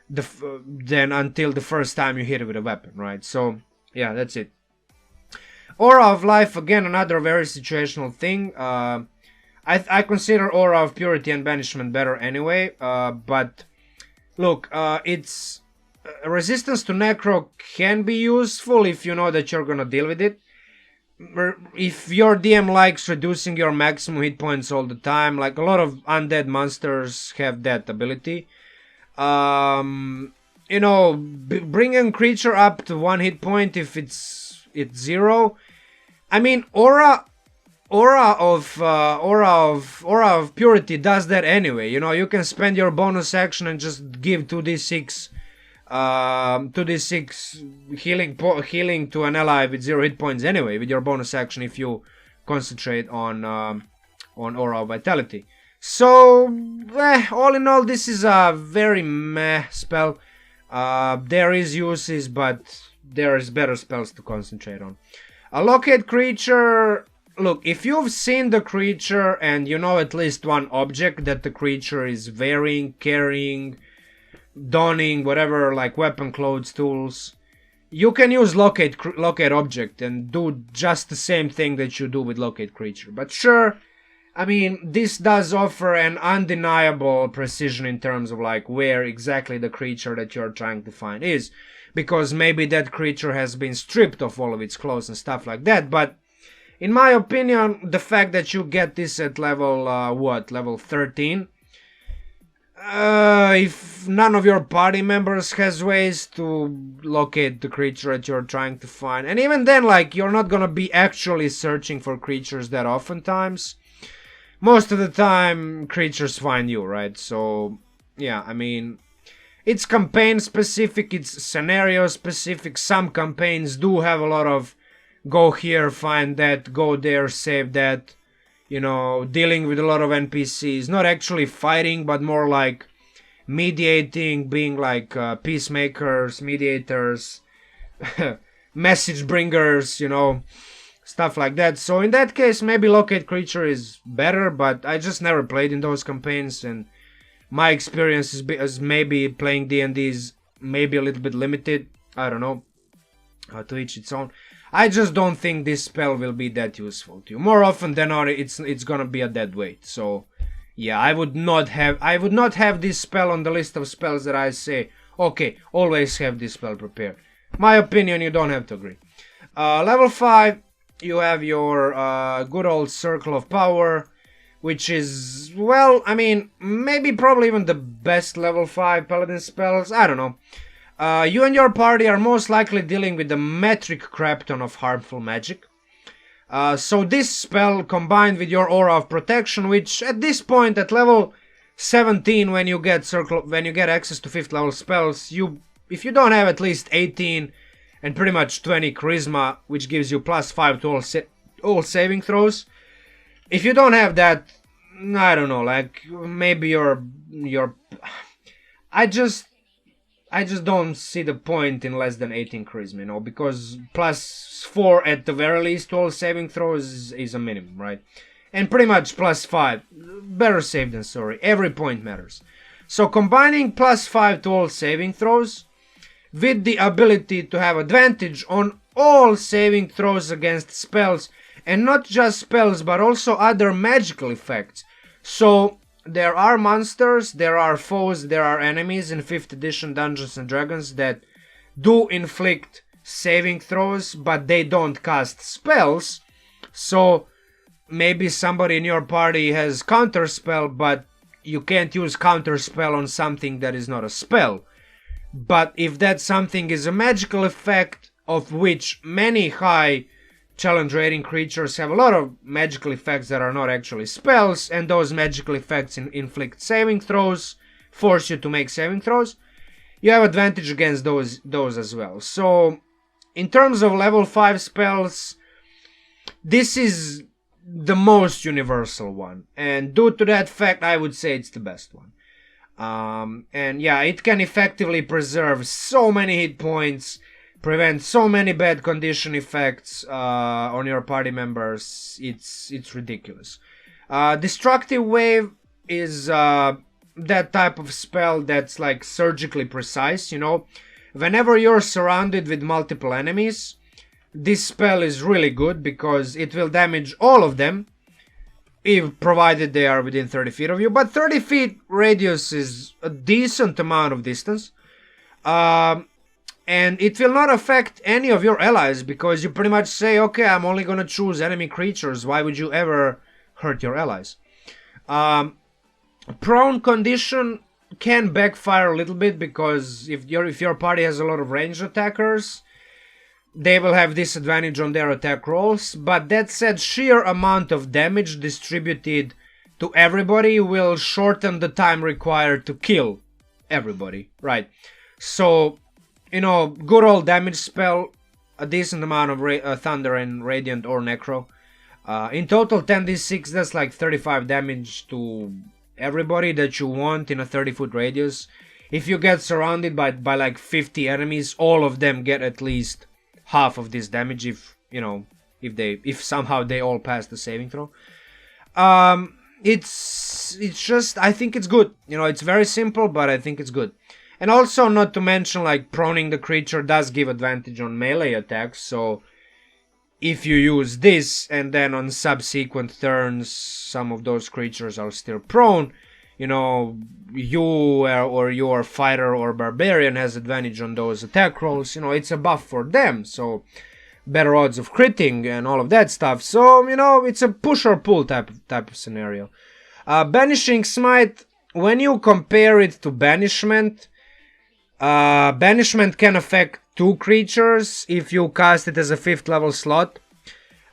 until the first time you hit it with a weapon, right? So, yeah, that's it. Aura of Life, again, another very situational thing. I consider Aura of Purity and Banishment better anyway, but look, it's resistance to Necro can be useful if you know that you're gonna deal with it. If your DM likes reducing your maximum hit points all the time, like a lot of undead monsters have that ability. You know, bringing creature up to 1 hit point if it's 0. I mean, Aura of Purity does that anyway. You know, you can spend your bonus action and just give 2d6 healing to an ally with 0 hit points anyway with your bonus action if you concentrate on Aura of Vitality. So, all in all, this is a very meh spell. There is uses, but there is better spells to concentrate on. A Locate creature, look, if you've seen the creature and you know at least one object that the creature is wearing, carrying, donning, whatever, like weapon, clothes, tools, you can use Locate object and do just the same thing that you do with Locate creature. But sure, I mean, this does offer an undeniable precision in terms of like where exactly the creature that you're trying to find is. Because maybe that creature has been stripped of all of its clothes and stuff like that. But in my opinion, the fact that you get this at level, level 13. If none of your party members has ways to locate the creature that you're trying to find. And even then, like, you're not gonna be actually searching for creatures that oftentimes. Most of the time, creatures find you, right? So, yeah, I mean, it's campaign specific, it's scenario specific. Some campaigns do have a lot of go here, find that, go there, save that. You know, dealing with a lot of NPCs. Not actually fighting, but more like mediating, being like peacemakers, mediators, message bringers, you know, stuff like that. So in that case, maybe Locate creature is better, but I just never played in those campaigns, and my experience is maybe playing D&D's maybe a little bit limited. I don't know, to each its own. I just don't think this spell will be that useful to you. More often than not, it's gonna be a dead weight. So yeah, I would not have this spell on the list of spells that I say, okay, always have this spell prepared. My opinion, you don't have to agree. Level 5, you have your good old Circle of Power, which is, well, I mean, maybe probably even the best level 5 Paladin spells. I don't know. You and your party are most likely dealing with the metric crapton of harmful magic. So this spell combined with your Aura of Protection, which at this point at level 17, when you get access to 5th level spells, if you don't have at least 18 and pretty much 20 charisma, which gives you +5 to all saving throws. If you don't have that, I don't know, like maybe I just don't see the point in less than 18 charisma, you know, because +4 at the very least to all saving throws is a minimum, right? And pretty much +5, better safe than sorry. Every point matters. So combining +5 to all saving throws with the ability to have advantage on all saving throws against spells, and not just spells but also other magical effects. So there are monsters, there are foes, there are enemies in 5th edition Dungeons and Dragons that do inflict saving throws, but they don't cast spells. So maybe somebody in your party has counterspell, but you can't use counterspell on something that is not a spell. But if that something is a magical effect, of which many high challenge rating creatures have a lot of magical effects that are not actually spells, and those magical effects inflict saving throws, force you to make saving throws, you have advantage against those as well. So in terms of level 5 spells, this is the most universal one, and due to that fact I would say it's the best one. And yeah, it can effectively preserve so many hit points, prevent so many bad condition effects on your party members. It's ridiculous. Destructive Wave is that type of spell that's like surgically precise, you know. Whenever you're surrounded with multiple enemies, this spell is really good because it will damage all of them, if provided they are within 30 feet of you. But 30 feet radius is a decent amount of distance. And it will not affect any of your allies because you pretty much say, okay, I'm only going to choose enemy creatures. Why would you ever hurt your allies? Prone condition can backfire a little bit because if your party has a lot of ranged attackers, they will have disadvantage on their attack rolls. But that said, sheer amount of damage distributed to everybody will shorten the time required to kill everybody, right? So, you know, good old damage spell, a decent amount of Thunder and Radiant or Necro. In total 10d6, that's like 35 damage to everybody that you want in a 30-foot radius. If you get surrounded by like 50 enemies, all of them get at least half of this damage if, you know, if somehow they all pass the saving throw. It's just, I think it's good. You know, it's very simple, but I think it's good. And also, not to mention, like, proning the creature does give advantage on melee attacks, so if you use this and then on subsequent turns some of those creatures are still prone, you know, you or your fighter or barbarian has advantage on those attack rolls. You know, it's a buff for them, so better odds of critting and all of that stuff. So, you know, it's a push or pull type of scenario. Banishing Smite, when you compare it to Banishment, Banishment can affect 2 creatures if you cast it as a 5th level slot.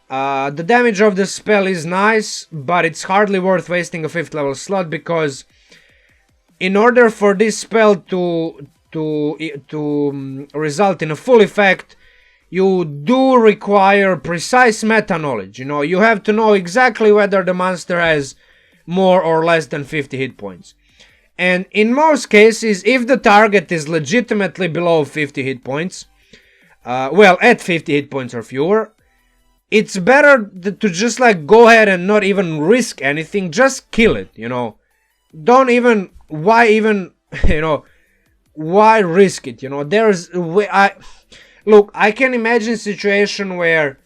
The damage of the spell is nice, but it's hardly worth wasting a 5th level slot because in order for this spell to result in a full effect, you do require precise meta knowledge. You know, you have to know exactly whether the monster has more or less than 50 hit points. And in most cases, if the target is legitimately below 50 hit points, well, at 50 hit points or fewer, it's better to just like go ahead and not even risk anything, just kill it, you know. Don't even, why even, you know, why risk it, you know. There's, look, I can imagine a situation where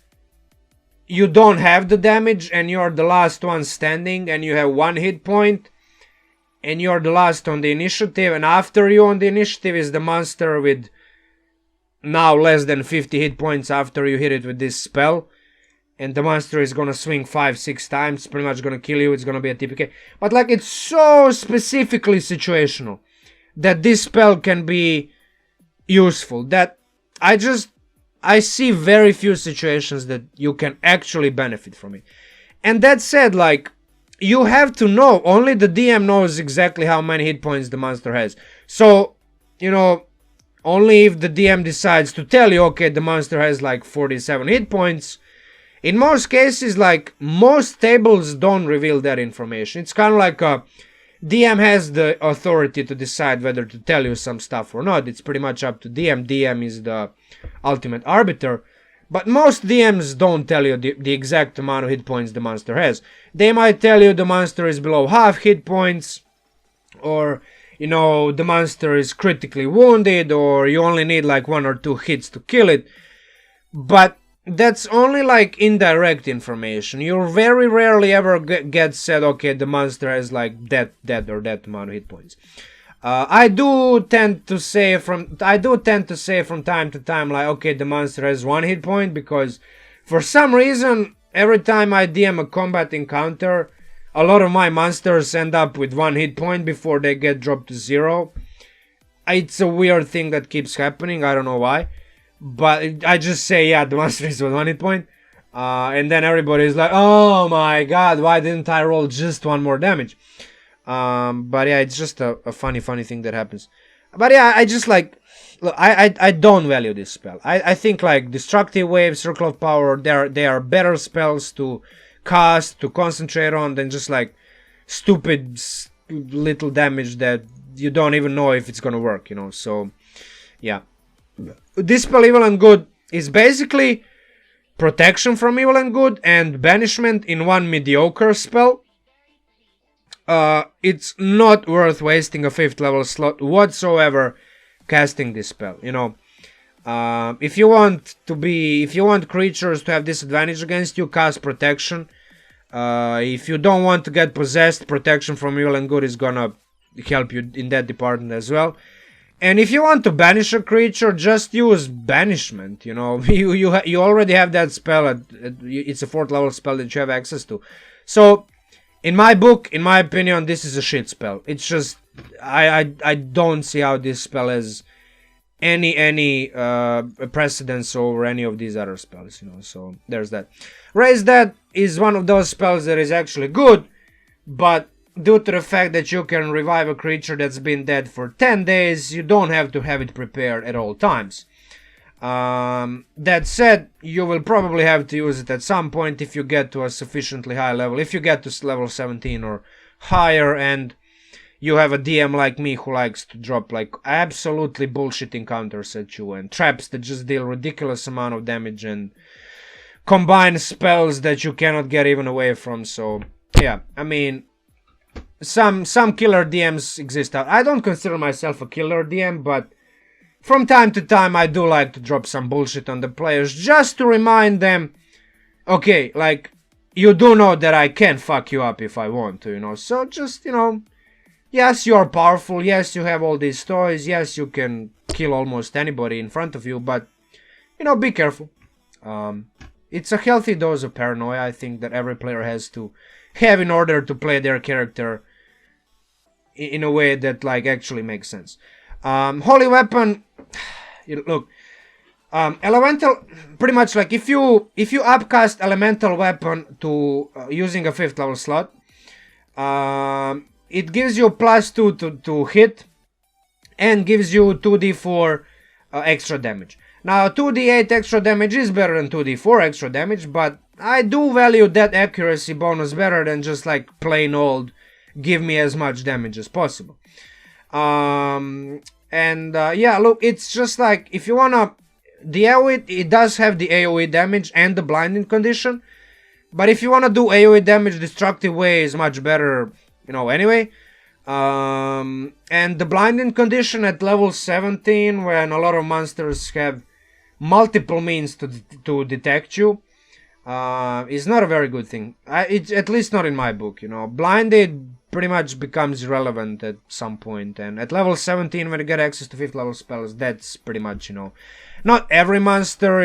you don't have the damage and you're the last one standing and you have 1 hit point and you're the last on the initiative, and after you on the initiative is the monster with now less than 50 hit points after you hit it with this spell, and the monster is gonna swing 5-6 times, pretty much gonna kill you. It's gonna be a TPK. But like, it's so specifically situational that this spell can be useful, that I see very few situations that you can actually benefit from it. And that said, like, you have to know, only the DM knows exactly how many hit points the monster has. So, you know, only if the DM decides to tell you, okay, the monster has like 47 hit points. In most cases, like, most tables don't reveal that information. It's kind of like a DM has the authority to decide whether to tell you some stuff or not. It's pretty much up to DM. DM is the ultimate arbiter. But most DMs don't tell you the exact amount of hit points the monster has. They might tell you the monster is below half hit points, or, you know, the monster is critically wounded, or you only need like 1 or 2 hits to kill it. But that's only like indirect information. You very rarely ever get said, okay, the monster has like that or that amount of hit points. I do tend to say from time to time, like, okay, the monster has 1 hit point, because for some reason every time I DM a combat encounter, a lot of my monsters end up with 1 hit point before they get dropped to 0. It's a weird thing that keeps happening. I don't know why. But I just say, yeah, the monster is with 1 hit point. And then everybody's like, oh my god, why didn't I roll just 1 more damage? But yeah, it's just a funny thing that happens. But yeah, I just like, look, I don't value this spell. I think like Destructive Wave, Circle of Power, they are better spells to cast, to concentrate on, than just like stupid little damage that you don't even know if it's gonna work, you know. So yeah, this spell Evil and Good is basically protection from Evil and Good and banishment in one mediocre spell. It's not worth wasting a 5th level slot whatsoever casting this spell, you know. If you want creatures to have disadvantage against you, cast protection. If you don't want to get possessed, protection from Evil and Good is gonna help you in that department as well. And if you want to banish a creature, just use banishment, you know. You already have that spell, it's a 4th level spell that you have access to. So in my book, in my opinion, this is a shit spell. It's just, I don't see how this spell has any precedence over any of these other spells, you know. So there's that. Raise That is one of those spells that is actually good, but due to the fact that you can revive a creature that's been dead for 10 days, you don't have to have it prepared at all times. That said, you will probably have to use it at some point if you get to a sufficiently high level. If you get to level 17 or higher and you have a DM like me who likes to drop like absolutely bullshitting counters at you and traps that just deal ridiculous amount of damage and combine spells that you cannot get even away from. So yeah, I mean, some killer DMs exist out. I don't consider myself a killer DM, but from time to time I do like to drop some bullshit on the players just to remind them, okay, like, you do know that I can fuck you up if I want to, you know. So just, you know, yes, you are powerful, yes, you have all these toys, yes, you can kill almost anybody in front of you, but, you know, be careful. It's a healthy dose of paranoia, I think, that every player has to have in order to play their character in a way that, like, actually makes sense. Holy Weapon, look, elemental, pretty much like if you upcast elemental weapon to using a 5th level slot, it gives you +2 to hit and gives you 2d4 extra damage. Now 2d8 extra damage is better than 2d4 extra damage, but I do value that accuracy bonus better than just like plain old give me as much damage as possible. Yeah, look, it's just like if you wanna, the AoE, it does have the AoE damage and the blinding condition, but if you wanna do AoE damage, destructive way is much better, you know, anyway. And the blinding condition at level 17, when a lot of monsters have multiple means to detect you, is not a very good thing. It's at least not in my book, you know. Blinded pretty much becomes irrelevant at some point, and at level 17 when you get access to 5th level spells, that's pretty much, you know, not every monster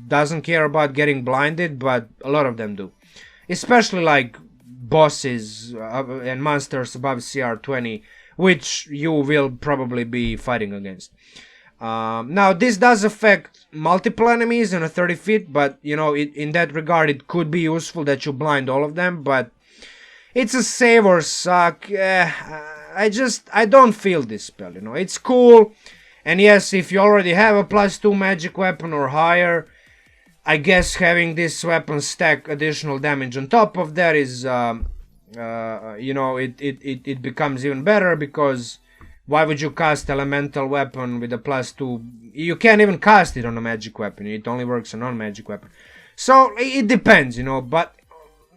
doesn't care about getting blinded, but a lot of them do, especially like bosses and monsters above CR 20, which you will probably be fighting against. Now this does affect multiple enemies in a 30 feet, but you know, in that regard it could be useful that you blind all of them, but it's a save or suck. I don't feel this spell, you know. It's cool, and yes, if you already have a +2 magic weapon or higher, I guess having this weapon stack additional damage on top of that is, you know, it becomes even better, because why would you cast elemental weapon with a +2? You can't even cast it on a magic weapon. It only works on non-magic weapon. So it depends, you know. But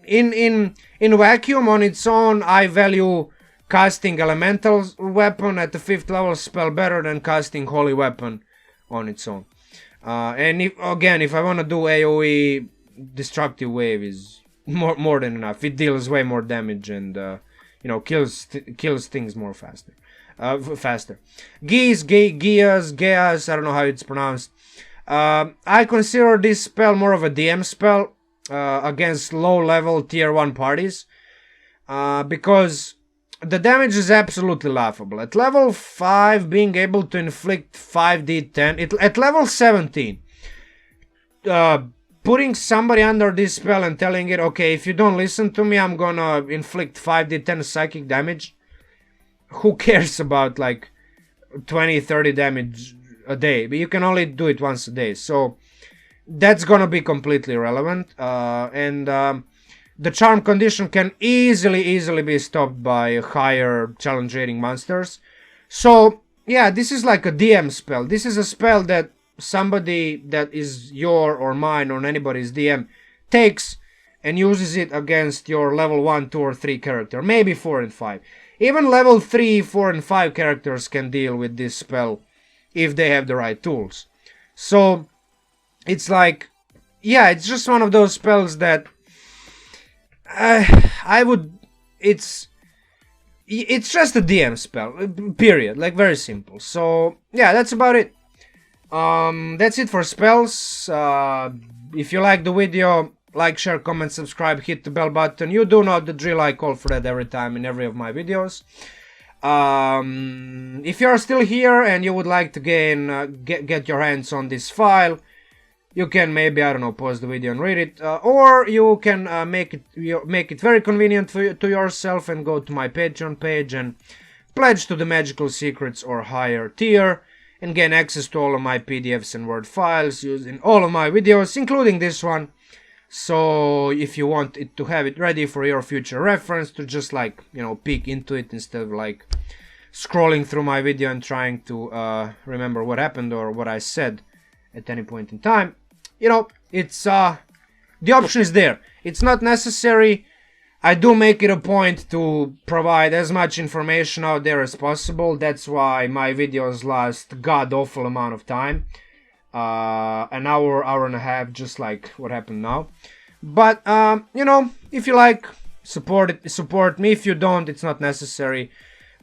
in vacuum on its own, I value casting elemental weapon at the 5th level spell better than casting holy weapon on its own. And if I want to do AoE, destructive wave is more than enough. It deals way more damage and you know, kills things more faster. Geas, I don't know how it's pronounced. I consider this spell more of a DM spell against low-level tier 1 parties, because the damage is absolutely laughable. At level 5, being able to inflict 5d10, at level 17, putting somebody under this spell and telling it, okay, if you don't listen to me, I'm gonna inflict 5d10 psychic damage. Who cares about like 20-30 damage a day? But you can only do it once a day, so that's gonna be completely irrelevant. the charm condition can easily be stopped by higher challenge rating monsters. So yeah, this is like a DM spell. This is a spell that somebody that is your or mine or anybody's DM takes and uses it against your level 1, 2 or 3 character, maybe 4 and 5. Even level 3, 4 and 5 characters can deal with this spell if they have the right tools. So it's like, yeah, it's just one of those spells that it's just a DM spell, period, like very simple. So yeah, that's about it. That's it for spells. If you like the video, like, share, comment, subscribe, hit the bell button. You do know the drill, I call for that every time in every of my videos. If you are still here and you would like to get your hands on this file, you can maybe, I don't know, pause the video and read it, or you can make it very convenient to yourself and go to my Patreon page and pledge to the Magical Secrets or higher tier and gain access to all of my PDFs and Word files used in all of my videos, including this one. So if you want it to have it ready for your future reference, to just like, you know, peek into it instead of like scrolling through my video and trying to remember what happened or what I said at any point in time, you know, it's the option is there. It's not necessary. I do make it a point to provide as much information out there as possible. That's why my videos last god awful amount of time. An hour and a half, just like what happened now. But you know, if you like, support me. If you don't, it's not necessary.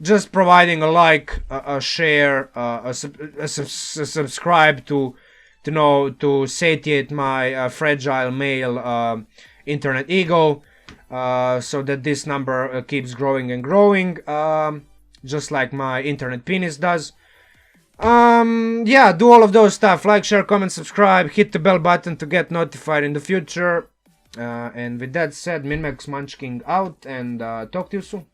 Just providing a like, a share, a subscribe to satiate my fragile male internet ego, so that this number keeps growing and growing, just like my internet penis does. Yeah, do all of those stuff. Like, share, comment, subscribe, hit the bell button to get notified in the future. And with that said, MinMax Munchking out, and talk to you soon.